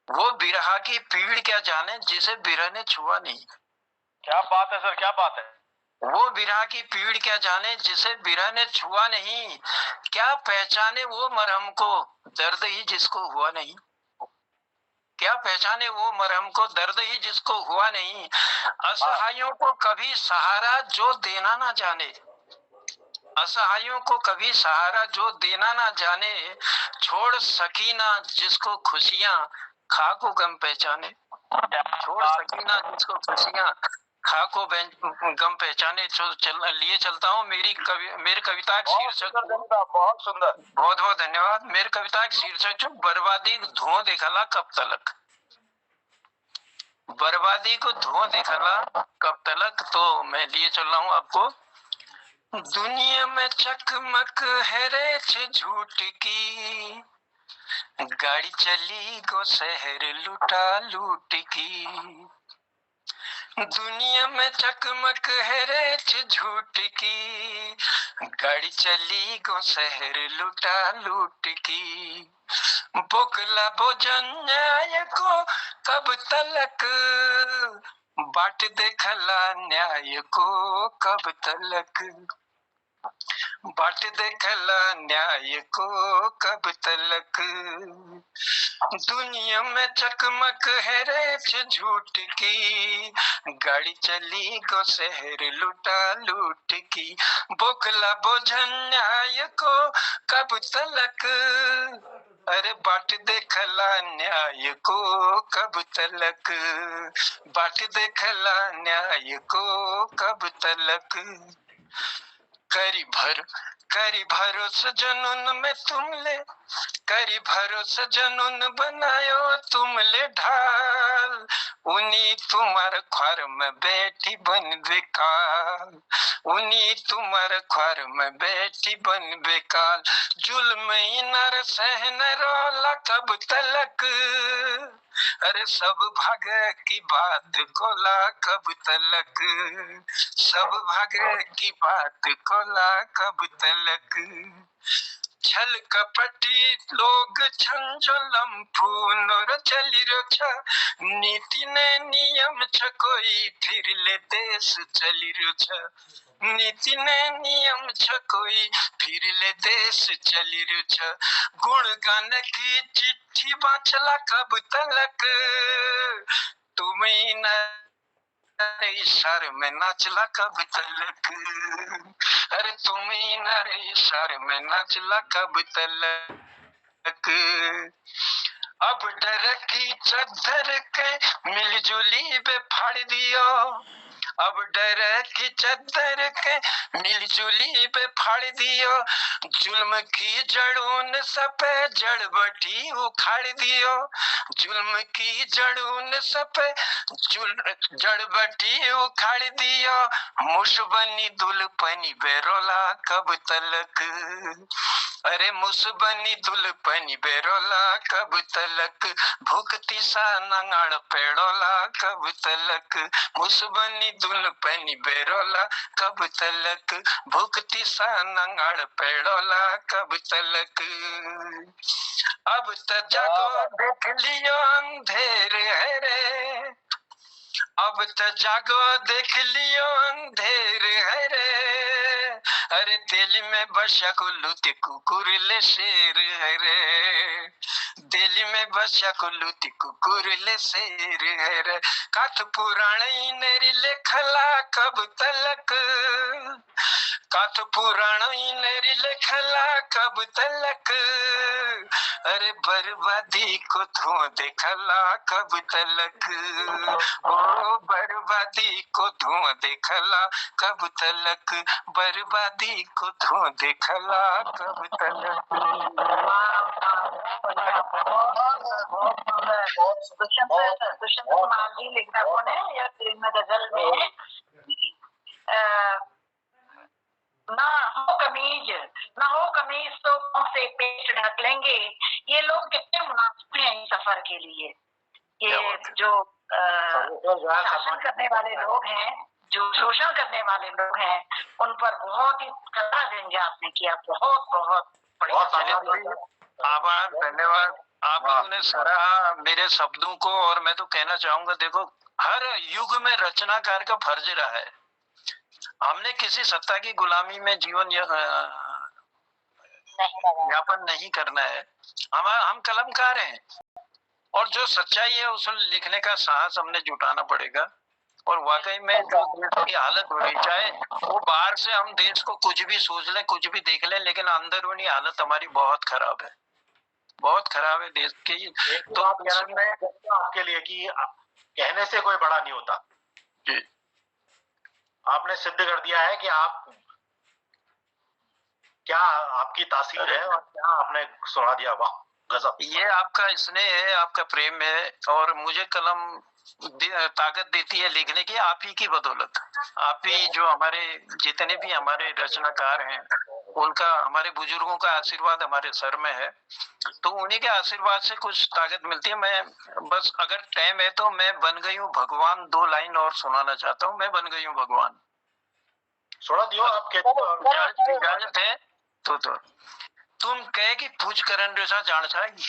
वो बिरहा की पीड़ क्या जाने जिसे बिरह ने छुआ नहीं। क्या बात है सर, क्या बात है। वो बिरहा की पीड़ क्या जाने जिसे बिरह ने छुआ नहीं, क्या पहचाने वो मरहम को दर्द ही जिसको हुआ नहीं, क्या पहचाने वो मरहम को दर्द ही जिसको हुआ नहीं। असहायों को कभी सहारा जो देना ना जाने, असहायों को कभी सहारा जो देना ना जाने, छोड़ सकी ना जिसको खुशियां खाको गम पहचाने, छोड़ सकी ना जिसको खुशियां खाको गम पहचाने। लिए चलता हूँ मेरी कविता का शीर्षक, बहुत सुंदर, बहुत बहुत धन्यवाद। मेरी कविता का शीर्षक बर्बादी को धुआं देखला कब तलक, बर्बादी को धुआं देखला कब तलक। तो मैं लिए चल रहा हूँ आपको। दुनिया में चकमक है रेछ झूठ की, गाड़ी चली गो शहर लुटा लूट की, दुनिया में चकमक है रेत झूठ की, गाड़ी चली गो शहर लुटा लूट की। बोकला भोजन न्याय को कब तलक, बाट देखला न्याय को कब तलक, बाट देखला न्याय को कब तलक। दुनिया में चकमक है रेत झूठ की, गाड़ी चली गो शहर लुटा लूट की। बोकला भोजन न्याय को कब तलक, अरे बाट देखला न्याय को कब तलक, बाट देखला न्याय को कब तलक। करी भरोसा जुनून में तुमले, करी भरोसा जुनून बनायो तुमले ढाल, उन्हीं तुम्हारे ख्वार में बैठी बन बेकाल, उन्हीं तुम्हारे ख्वार में बैठी बन बेकाल। जुल्म इनर सहन रोला कब तलक, अरे सब भागे की बात कोला कब तलक, सब भागे की बात कोला कब तलक। छल कपटी लोग छंजोलम फूनोर चली रोछा, नीति ने नियम छ कोई फिर ले देश चली रोछा, नीति ने नियम छ कोई फिर ले देश चली रोछा। गुणगान की चिट्ठी बांचला कब तलक, तुम्हें न इशारे में नाचला कब तलक, अरे तुम्हें नारे इशारे में नाचला कब तलक। अब डर की चद्दर के मिलजुली पे फाड़ दियो, अब डर की चद्दर के मिलजुली पे फाड़ दियो। जुल्म की जड़ून सपे जड़बटी उखाड़ दियो, जुल्म की जड़ून सपे जड़बटी उखाड़ दियो। मुशबनी दुल्पनी बेरोला कब तलक, अरे मुसबनी दुल्पनी बेरोला कब तलक। भुक्ति सा नंगाड़ पेड़ोला कब तलक, मुसबनी दुल्पनी बेरोला कब तलक। भुक्ति सा नंगाड़ पेड़ोला कब तलक। अब तो जागो देख लियो अंधेर है रे, अब तो जागो देख लियो अंधेर है रे। अरे दिल में बसा कुल्लू ते कुकुर ले शेर है रे, दिल में बसा कुल्लू ते कुकुर ले शेर है रे। कथ पुराणी नेरी लेखला कब तलक, कथ पुराणी नेरी लेखला कब तलक। अरे बर्बादी को धुआं देखला कब तलक, ओ बर्बादी को धुआं देखला कब तलक, बर्बादी को धुआं देखला कब तलक। दुष्यंत कुमार जी लेखकों ने यह फिल्म गजल में ना हो कमीज, ना हो कमीज तो कौन से पेट ढक लेंगे। ये लोग कितने मुनासिब हैं इस सफर के लिए। ये जो शासन करने वाले लोग हैं, जो शोषण करने वाले लोग हैं, उन पर बहुत ही कड़ा व्यंग्यात्मक आपने किया। बहुत बहुत आभार, धन्यवाद। आप लोगों ने सराहा मेरे शब्दों को, और मैं तो कहना चाहूंगा, देखो हर युग में रचनाकार का फर्ज रहा है। हमने किसी सत्ता की गुलामी में जीवन यापन नहीं करना है। हम कलमकार हैं, और जो सच्चाई है उसे लिखने का साहस हमने जुटाना पड़ेगा। और वाकई में जो देश की हालत हो रही, चाहे वो बाहर से हम देश को कुछ भी सोच लें, कुछ भी देख लें, लेकिन अंदरूनी हालत हमारी बहुत खराब है, बहुत खराब है देश की। तो आपके लिए कि कहने से कोई बड़ा नहीं होता जी। आपने सिद्ध कर दिया है कि आप क्या आपकी तासीर है और क्या आपने सुना दिया। वाह गजब। ये आपका स्नेह है, आपका प्रेम है, और मुझे कलम ताकत देती है लिखने की, आप ही की बदौलत। आप ही जो हमारे जितने भी हमारे रचनाकार हैं, उनका, हमारे बुजुर्गों का आशीर्वाद हमारे सर में है, तो उन्हीं के आशीर्वाद से कुछ ताकत मिलती है। मैं बस अगर टाइम है तो मैं बन गई हूँ भगवान, 2 लाइन और सुनाना चाहता हूँ। मैं बन गई हूँ भगवान। सुना दियो आप कहते इजाजत है तो तुम कहे कि पूछ करन रेसा जान छागी,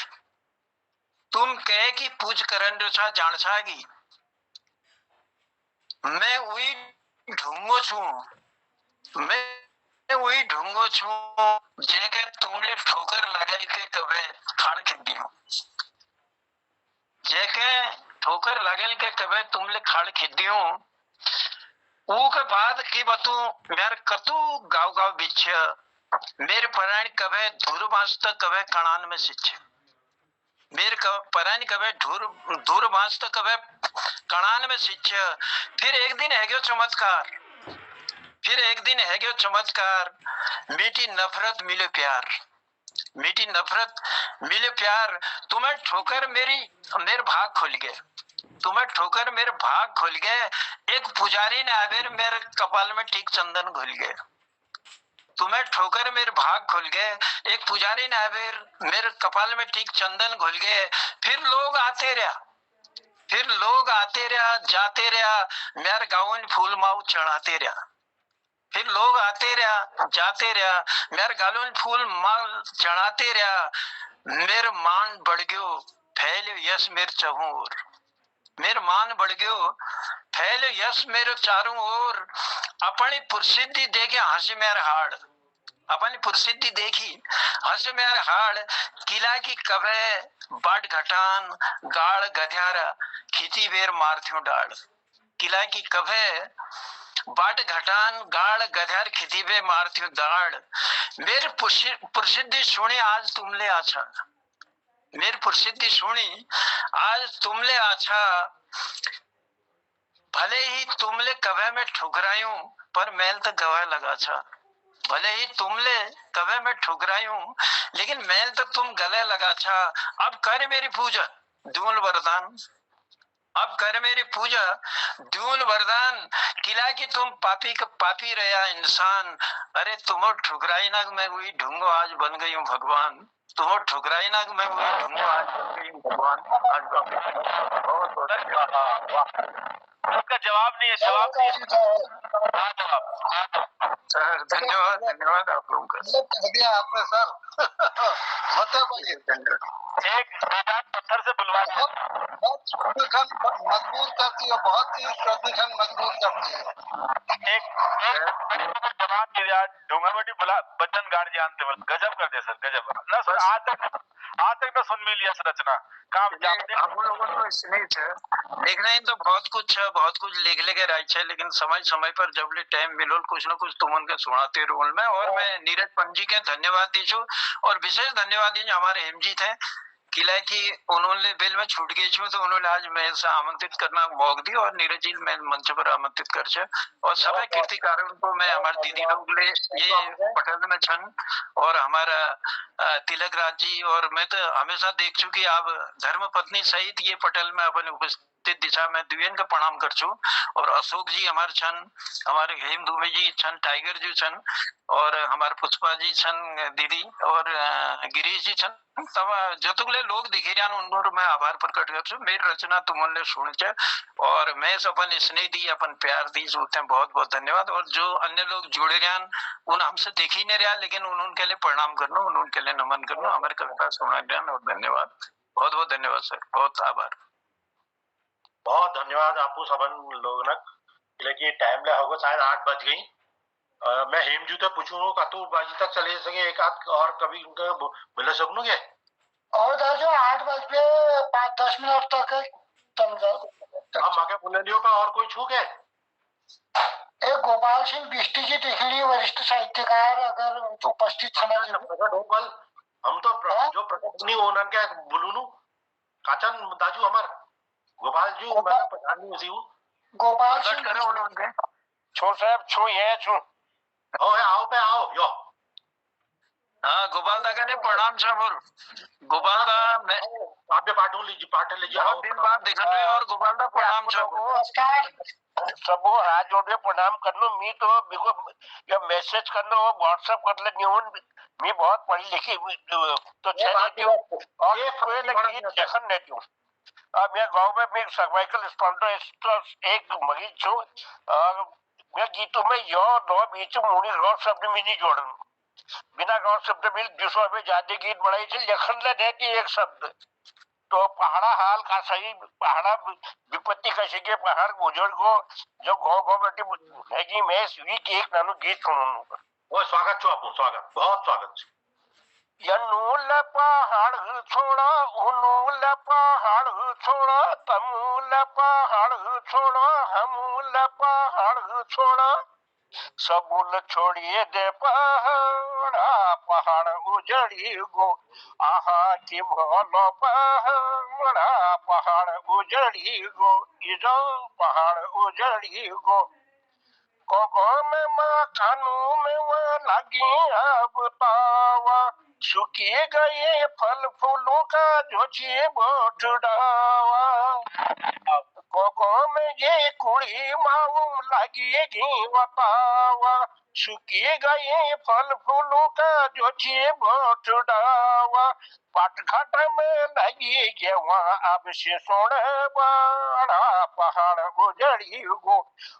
तुम कहे कि पूछ करन रेसा जान छागी, मैं वही ढूंगो छू, मैं वही ढूंगो छू जेके तुमने ठोकर लगाई के कबे खाड़ खिद्दियो, जेके ठोकर लगल के कबे तुमने खाड़ खिद्दियो, वो के बाद की बतू मेरे कतू गाँव गाँव बिछ मेरे पराणी कबे धूर बांसत कबे कणान में सिच, मेरे पराणी कबे धूर बांसत कबे कणान में सिच। फिर एक दिन है गयो चमत्कार, फिर एक दिन है गयो चमत्कार, मीठी नफरत मिले प्यार, मीठी नफरत मिले प्यार, तुम्हें ठोकर मेरे भाग खुल गए, तुम्हें ठोकर मेरे भाग खुल गए, एक पुजारी ने आकर मेरे कपाल में ठीक चंदन घुल गए, तुम्हें ठोकर मेरे भाग खुल गए, एक पुजारी ने आकर मेरे कपाल में ठीक चंदन घुल गए। फिर लोग आते रहा, फिर लोग आते रहा, जाते रहा, मेरे गाँव में फूल माऊ चढ़ाते रहा, फिर लोग आते रहा, जाते रहा, मेरे गालों में फूल माल चढ़ाते रहा, मेरे मान बढ़ गयो फैल यश मेरे चारों ओर, मेरे मान बढ़ गयो फैल यश मेरे चारों ओर, अपनी प्रसिद्धि देखे हंस मेरे हाड़, अपनी प्रसिद्धि देखी हंस मेरे हाड़, किला की कबे बाट घटान गाड़ गध्यारा खिती बेर मारथ्यो डाड़, किला की कबे बाट घटान गाड़ गधर खितीबे मारथ्यो दाड़, मेरी प्रसिद्धि सुनी आज तुमले आछा, मेरी प्रसिद्धि सुनी आज तुमले आछा, भले ही तुमले कभे में ठुकरायूं पर मैल तो गवाह लगा छा, भले ही तुमले कभे में ठुकरायूं लेकिन मैल तो तुम गले लगा छा। अब कर मेरी पूजा दूल वरदान, अब कर मेरी पूजा दूल वरदान, किला की तुम पापी रहा इंसान, अरे तुम ठुकराई ना मैं वही ढूंगो आज बन गई हूँ भगवान, तुम ठुकराई ना मैं वही ढूंगो आज बन गई हूँ भगवान। आज उसका जवाब नहीं है, जवाब नहीं है। सर धन्यवाद, धन्यवाद आप लोगों का। कह दिया आपने सर। एक पत्थर से बुलवा बहुत मजबूर करती है, बहुत ही सदिखन मजबूर करती है। एक जवाब दिया डूंगरवटी बुला बच्चन गाड़ जानते बोल, गजब कर दे सर, गजब ना सर। आज तक तो सुन मिली रचना काम जानते हम लोगों को इसलिए देखना ही तो बहुत कुछ है, बहुत कुछ लिख लेके राय है, लेकिन समय पर जब ले टाइम मिलो कुछ न कुछ तुम उनके सुनाते रोल में। और मैं नीरज पंजी के धन्यवाद दीजू और विशेष धन्यवाद दीजिए हमारे हेमजी थे किला की, उन्होंने बिल में छूट गई छू तो उन्होंने आज मैं से आमंत्रित करना मौक दी और नीरज जी मैं मंच पर आमंत्रित कर छे और सभी कीर्तिकारों को मैं हमारे दीदी लोग ले ये पटल में छन और हमारा तिलक राज जी, और मैं तो हमेशा देख चु कि आप धर्म पत्नी सहित ये पटल में अपन उपस्थित दिशा में दुवियन का प्रणाम कर छू। और अशोक जी हमारे छन, हमारे हेम दुबे जी छन, टाइगर जी छन और हमारे पुष्पा जी छन दीदी और गिरीश जी छन, तब जतुगले लोग दिखे जान उनको मैं आभार प्रकट कर छू। मेरी रचना तुमने सुन छे और मैं अपन स्नेह दी अपन प्यार दी सुनते हैं, बहुत बहुत धन्यवाद। और जो अन्य लोग जुड़े जान उन हमसे देख ही नहीं रहा, लेकिन उनके लिए प्रणाम करना, उनके लिए नमन करना, हमारे कविता सुना जान और धन्यवाद, बहुत बहुत धन्यवाद सर, बहुत आभार। बहुत धन्यवाद आपको सबन लोग न, लेकिन टाइम ले होगा शायद 8 बज गई। मैं हेमजू तो पूछूंगा कतु बजे तक चले सके, एक आध और कभी मिल सकूंगे और जो 8 बजे 5-10 मिनट तक चल जाओ। हम आगे बोले लियो का और कोई छू के एक गोपाल सिंह बिष्टी जी दिखली वरिष्ठ साहित्यकार अगर उपस्थित समय गोपाल हम तो जो प्रकट नहीं होना क्या बोलूनु काचन दाजू हमार गोपाल जी मैं पता नहीं उसी गोपाल सिंह करो उनके छो साहब छू ये छू ओ आओ पे आओ यो हाँ गोपाल दा कहने प्रणाम छापुर गोपाल दा मैं आप भी पाठ लीजिए बहुत दिन बाद देखने और गोपाल दा प्रणाम छापुर सबो हाथ जोड़ के प्रणाम करनो मी तो बिको या मैसेज करनो व्हाट्सएप कर ले न्यून मी बहुत पढ़ी लिखी तो छे और ये कोई लगी जखन ने क्यों अब मैं गांव में मैं सर्वाइकल स्पॉन्डिलोसिस एक मरीज छू और मैं गीतों में यो दो बीच मुड़ी गौर शब्द में नहीं जोड़न बिना गौर शब्द मिल दूसरों में ज्यादा गीत बढ़ाई थी लखन ले देती एक शब्द तो पहाड़ा हाल का सही पहाड़ा विपत्ति कैसे के पहाड़ बुजुर्ग को जो गौ गौ बेटी हैगी मैं वी के एक नानु गीत सुनूं वो स्वागत छो आपको स्वागत बहुत स्वागत छो यनूल पहाड़ छोड़ा उनूल पहाड़ छोड़ा तमूल पहाड़ छोड़ा हमूल पहाड़ छोड़ा सबूल छोड़िए दे पहाड़ा पहाड़ उजड़ी गो आहा की भोलो पहाड़ा पहाड़ उजड़ी गो इधो पहाड़ उजड़ी गो गोगो में मकानू में वहाँ लगी अब तावा सुखी गए फल फूलों का जो ची बोटुड़ावा गोगो में ये कुड़ी माऊ लगेगी बतावा सुखी गए फल फूलों का जो ची बोटुड़ावा पटखट में लगी के वहाँ अब से सोने बड़ा पहाड़ उजड़ी गो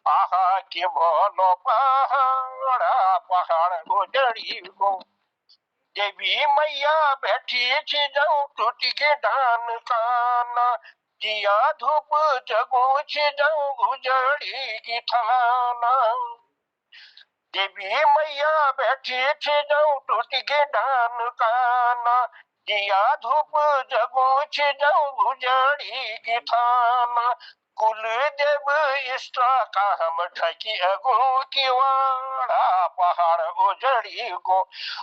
आहा के भोलो पहाड़ा पहाड़ उजड़ी गो देवी मैया बैठी थी जाऊं टूट के डान काना दिया धूप जगू छे जाऊं उजड़ी की थाना देवी मैया बैठी थी जाऊं टूट के डान काना दिया धूप जगू छे जाऊं उजड़ी की थाना कुल देव इष्ट का हम ढकी अगू की वाड़ा पहाड़ उजड़ी गो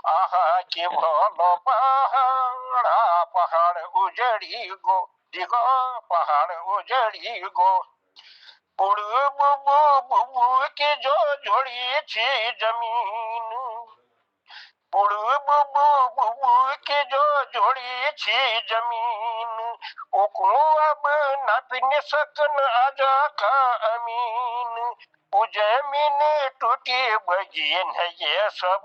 आहा के भोलो पहाड़ा पहाड़ उजड़ी गो दिगो पहाड़ उजड़ी गो बुड़ू बुबू बुबू के जो जोड़ी थी जमीन बुड़ू बुबू बुबू के जो जोड़ी थी जमीन ओको अब न पिन सकन आजा का अमीन जमीन टूटी बजीन है ये सब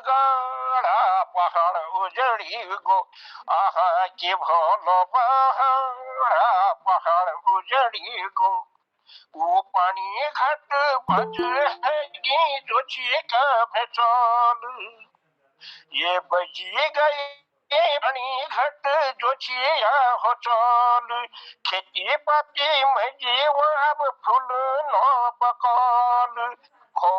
गाड़ा पहाड़ उजड़ी गो आहा के भोलो पहाड़ा पहाड़ उजड़ी गो वो पानी घट बज है जो चीका भेचल ये बजी गई पानी घट जो छिया हो चल खेती बाती में जीव अब फूल न बकल खो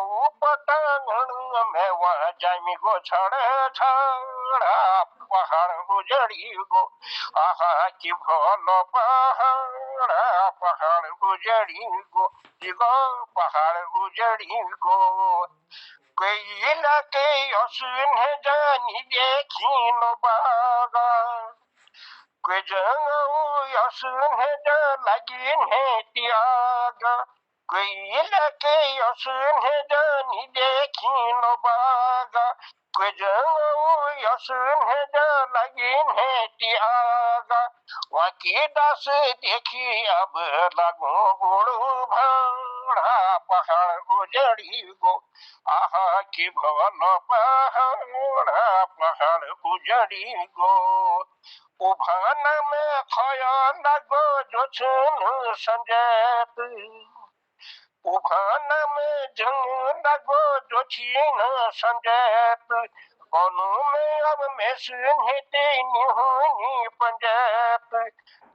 पटांगण में वहाँ जामी गो छड़ छड़ा पहाड़ उजड़ी गो आहा की भोलो पहाड़ा पहाड़ उजड़ी गो दिगो पहाड़ उजड़ी गो कोई लगे असुन है जानी देखी नो बागा कोई जंगऊ असुन है जा लगी है त्यागा कोई लगे असुन है जानी देखी नो बागा कोई जंगऊ असुन है जा लगी है त्यागा वाकी दास देखी अब लगो उड़ू भाड़ा पहाड़ उजड़ी गो आहा की भोलो पहाड़ा पहाड़ उजड़ी गो उभान में खोया लगो जो छुन संजत उभान में जंग लगो जो छीन संजत कोनु में अब मैं सुनते निहुनी पंजत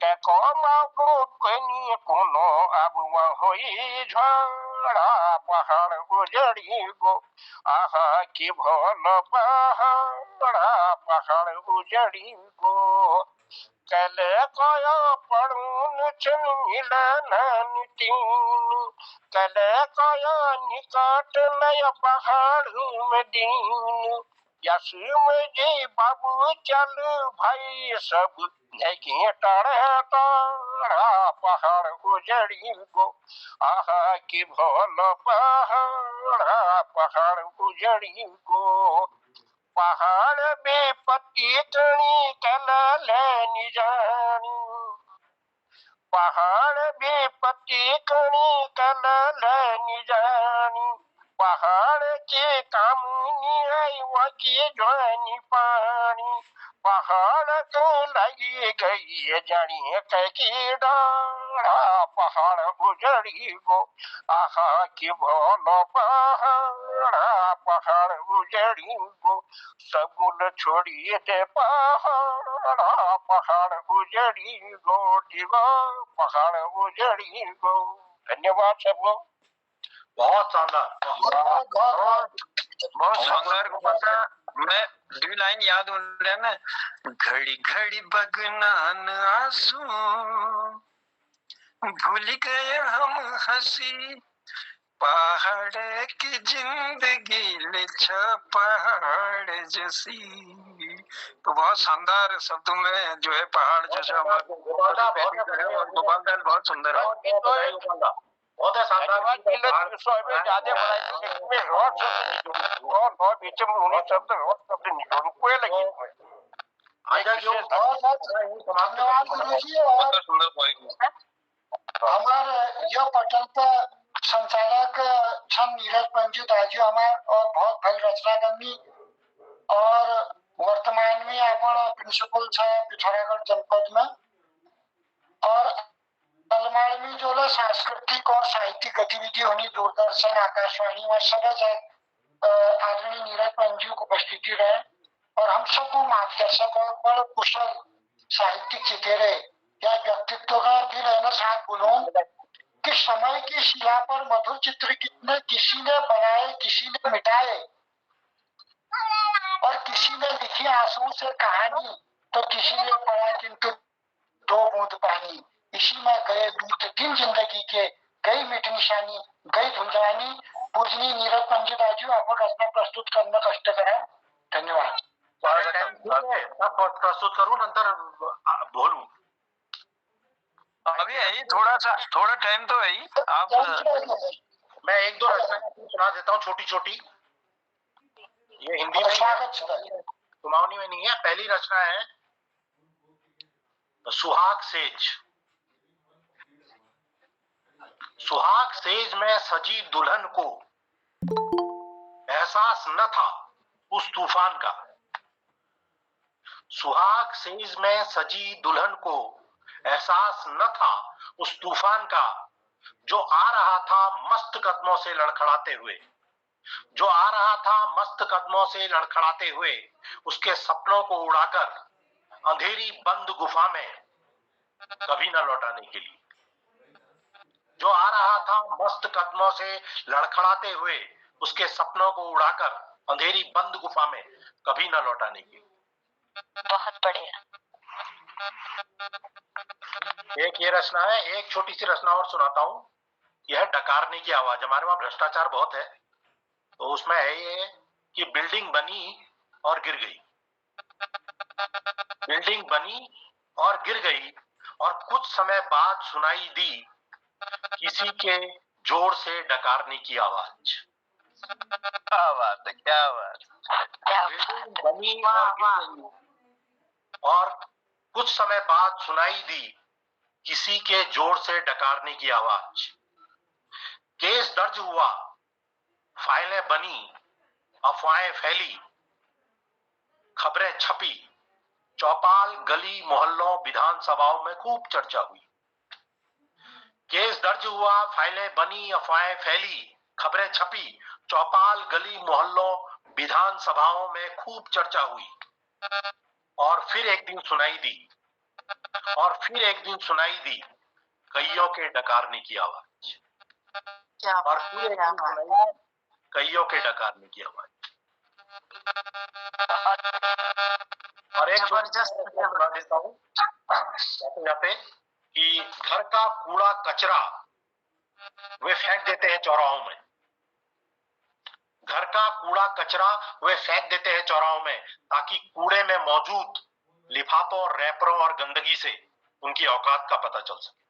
के को मागो कोनी कोनो अब वहाँ होई झड़ा पहाड़ उजड़ी गो आहा की भोलो पहाड़ा पहाड़ उजड़ी गो कले कयो पड़ून चुन मिलन नितीन कले कयो निकट नय पहाड़ में दीन यसुम जी बाबू चल भाई सब लेकिन टड़ा टड़ा पहाड़ उजड़ी गो आहा की भोलो पहाड़ा पहाड़ उजड़ी गो पहाड़ बेपत्ती टणी कल निजानी, पहाड़ बेपत्ती टणी कल निजानी, पहाड़ के कामनी आई वकी ज्वानी पानी, पहाड़ को लगी गई जानी की डाढ़ा, पहाड़ उजड़ी गो आहा की बोलो पहाड़ा, पहाड़ उजड़ी गो सगुन छोड़िए दे पहाड़ा, पहाड़ उजड़ी गो दिवा, पहाड़ उजड़ी गो। धन्यवाद सबको। बहुत शानदार, बहुत शानदार गोपाल का। मैं 2 लाइन याद हो रहा है ना, घड़ी घड़ी बगनान आंसू भूल गए हम हंसी, पहाड़ की जिंदगी लिखा पहाड़ जैसी। तो बहुत शानदार शब्दों में जो है पहाड़ जैसा गोपाल दा गोपाल दाल बहुत सुंदर है। बहुत है शानदार। ज्यादा और बीच में उन्हीं शब्द निकल कोई लगी आजा जो धन्यवाद गुरुजी। और सुंदर पॉइंट। हमारे यह पटल पर संचालक छन नीरज पंजू दाजू हमार और बहुत भल रचना करनी, और वर्तमान में अपन प्रिंसिपल साहब पिथौरागढ़ जनपद में, और अलमाड़ में जो है सांस्कृतिक और साहित्यिक गतिविधि होनी दूरदर्शन आकाशवाणी में सब आदरणीय नीरज पंजू को उपस्थिति रहे, और हम सब मार्गदर्शक और बड़ कुशल साहित्यिक चितेरे या व्यक्तित्व का दिल है ना साथ बुलून कि समय की शिला पर मधुर चित्र कितने किसी ने बनाए, किसी ने मिटाए, और किसी ने लिखी आंसुओं से कहानी, तो किसी ने पढ़ा किंतु 2 बूंद पानी। इसी में गए बीत दिन जिंदगी के, गई मिट निशानी, गई धुलजानी। पूजनीय नीरज पंजू दाजू आपको रचना प्रस्तुत करना कष्ट करा। धन्यवाद। प्रस्तुत करूं नंतर बोलूं। अभी है थोड़ा टाइम तो है ही। आप मैं 1-2 रचना सुना देता हूँ छोटी छोटी। ये हिंदी में सुमावनी में नहीं है। पहली रचना है सुहाग सेज। सुहाग सेज में सजी दुल्हन को एहसास न था उस तूफान का, सुहाग सेज में सजी दुल्हन को एहसास न था उस तूफान का, जो आ रहा था मस्त कदमों से लड़खड़ाते हुए, जो आ रहा था मस्त कदमों से लड़खड़ाते हुए, उसके सपनों को उड़ाकर अंधेरी बंद गुफा में कभी न लौटाने के लिए, जो आ रहा था मस्त कदमों से लड़खड़ाते हुए, उसके सपनों को उड़ाकर अंधेरी बंद गुफा में कभी न लौटाने के लिए। बहुत बढ़िया। एक ये रचना है। एक छोटी सी रचना और सुनाता हूं। यह डकारने की आवाज। हमारे वहां भ्रष्टाचार बहुत है, तो उसमें है ये कि बिल्डिंग बनी और गिर गई, बिल्डिंग बनी और गिर गई, और कुछ समय बाद सुनाई दी किसी के जोर से डकारने की आवाज। क्या बात है, क्या बात। बिल्डिंग बनी और गिर गई, और कुछ समय बाद सुनाई दी किसी के जोर से डकारने की आवाज। केस दर्ज हुआ, फाइलें बनी, अफवाहें फैली, खबरें छपी, चौपाल गली मोहल्लों विधानसभाओं में खूब चर्चा हुई। केस दर्ज हुआ, फाइलें बनी, अफवाहें फैली, खबरें छपी, चौपाल गली मोहल्लों विधानसभाओं में खूब चर्चा हुई, और फिर एक दिन सुनाई दी, और फिर एक दिन सुनाई दी कईयों के डकारने की आवाज, और फिर एक दिन सुनाई दी कईयों के डकारने की आवाज। और एक जबरदस्त बता देता हूँ जाते जाते कि घर का कूड़ा कचरा वे फेंक देते हैं चौराहों में, घर का कूड़ा कचरा वे फेंक देते हैं चौराहों में, ताकि कूड़े में मौजूद लिफाफों, रैपरों और गंदगी से उनकी औकात का पता चल सके।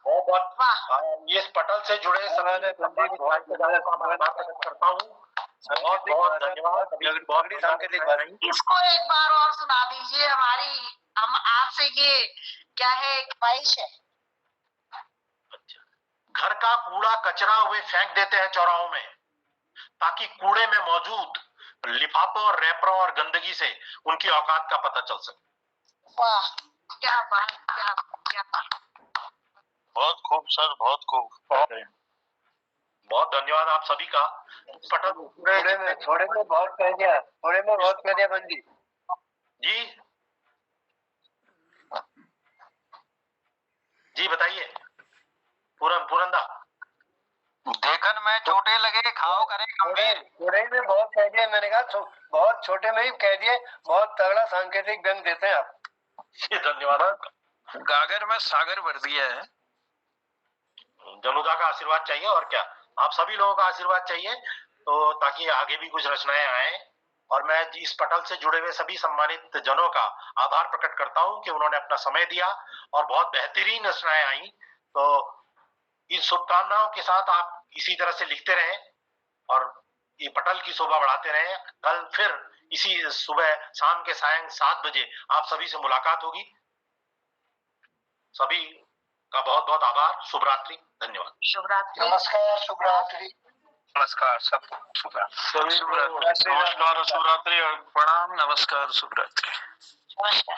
बहुत बहुत ये इस पटल से जुड़े सभी करता हूँ। बहुत बहुत धन्यवाद। बहुत सांकेतिक बात। इसको एक बार और सुना दीजिए। हम आपसे ये क्या है, एक ख्वाहिश है। घर का कूड़ा कचरा वे फेंक देते हैं चौराहों में, ताकि कूड़े में मौजूद लिफाफों और रैपरों और गंदगी से उनकी औकात का पता चल सके। वाह, क्या बात, क्या बात। बहुत खूब सर, बहुत खूब। बहुत धन्यवाद आप सभी का। पटल थोड़े में बहुत कह दिया बंदी जी बताइए पुरंदा। देखन में छोटे लगे, खाओ करे गंभीर। थोड़े में बहुत कह दिया, मैंने कहा बहुत छोटे में ही कह दिए। बहुत तगड़ा सांकेतिक व्यंग देते हैं आप। धन्यवाद। गागर में सागर भर दिया है। जनुदा का आशीर्वाद चाहिए और क्या, आप सभी लोगों का आशीर्वाद चाहिए, तो ताकि आगे भी कुछ रचनाएं आए। और मैं इस पटल से जुड़े हुए सभी सम्मानित जनों का आभार प्रकट करता हूं कि उन्होंने अपना समय दिया और बहुत बेहतरीन रचनाएं आई। तो इस शुभकामनाओं के साथ आप इसी तरह से लिखते रहें और ये पटल की शोभा बढ़ाते रहें। कल फिर इसी सुबह शाम के सायं 7 बजे आप सभी से मुलाकात होगी। सभी का बहुत बहुत आभार। शुभ रात्रि। धन्यवाद। शुभ रात्रि। नमस्कार, शुभ रात्रि। नमस्कार सब। शुभ रात्रि। नमस्कार, शुभ रात्रि और प्रणाम। नमस्कार, शुभ रात्रि। नमस्कार।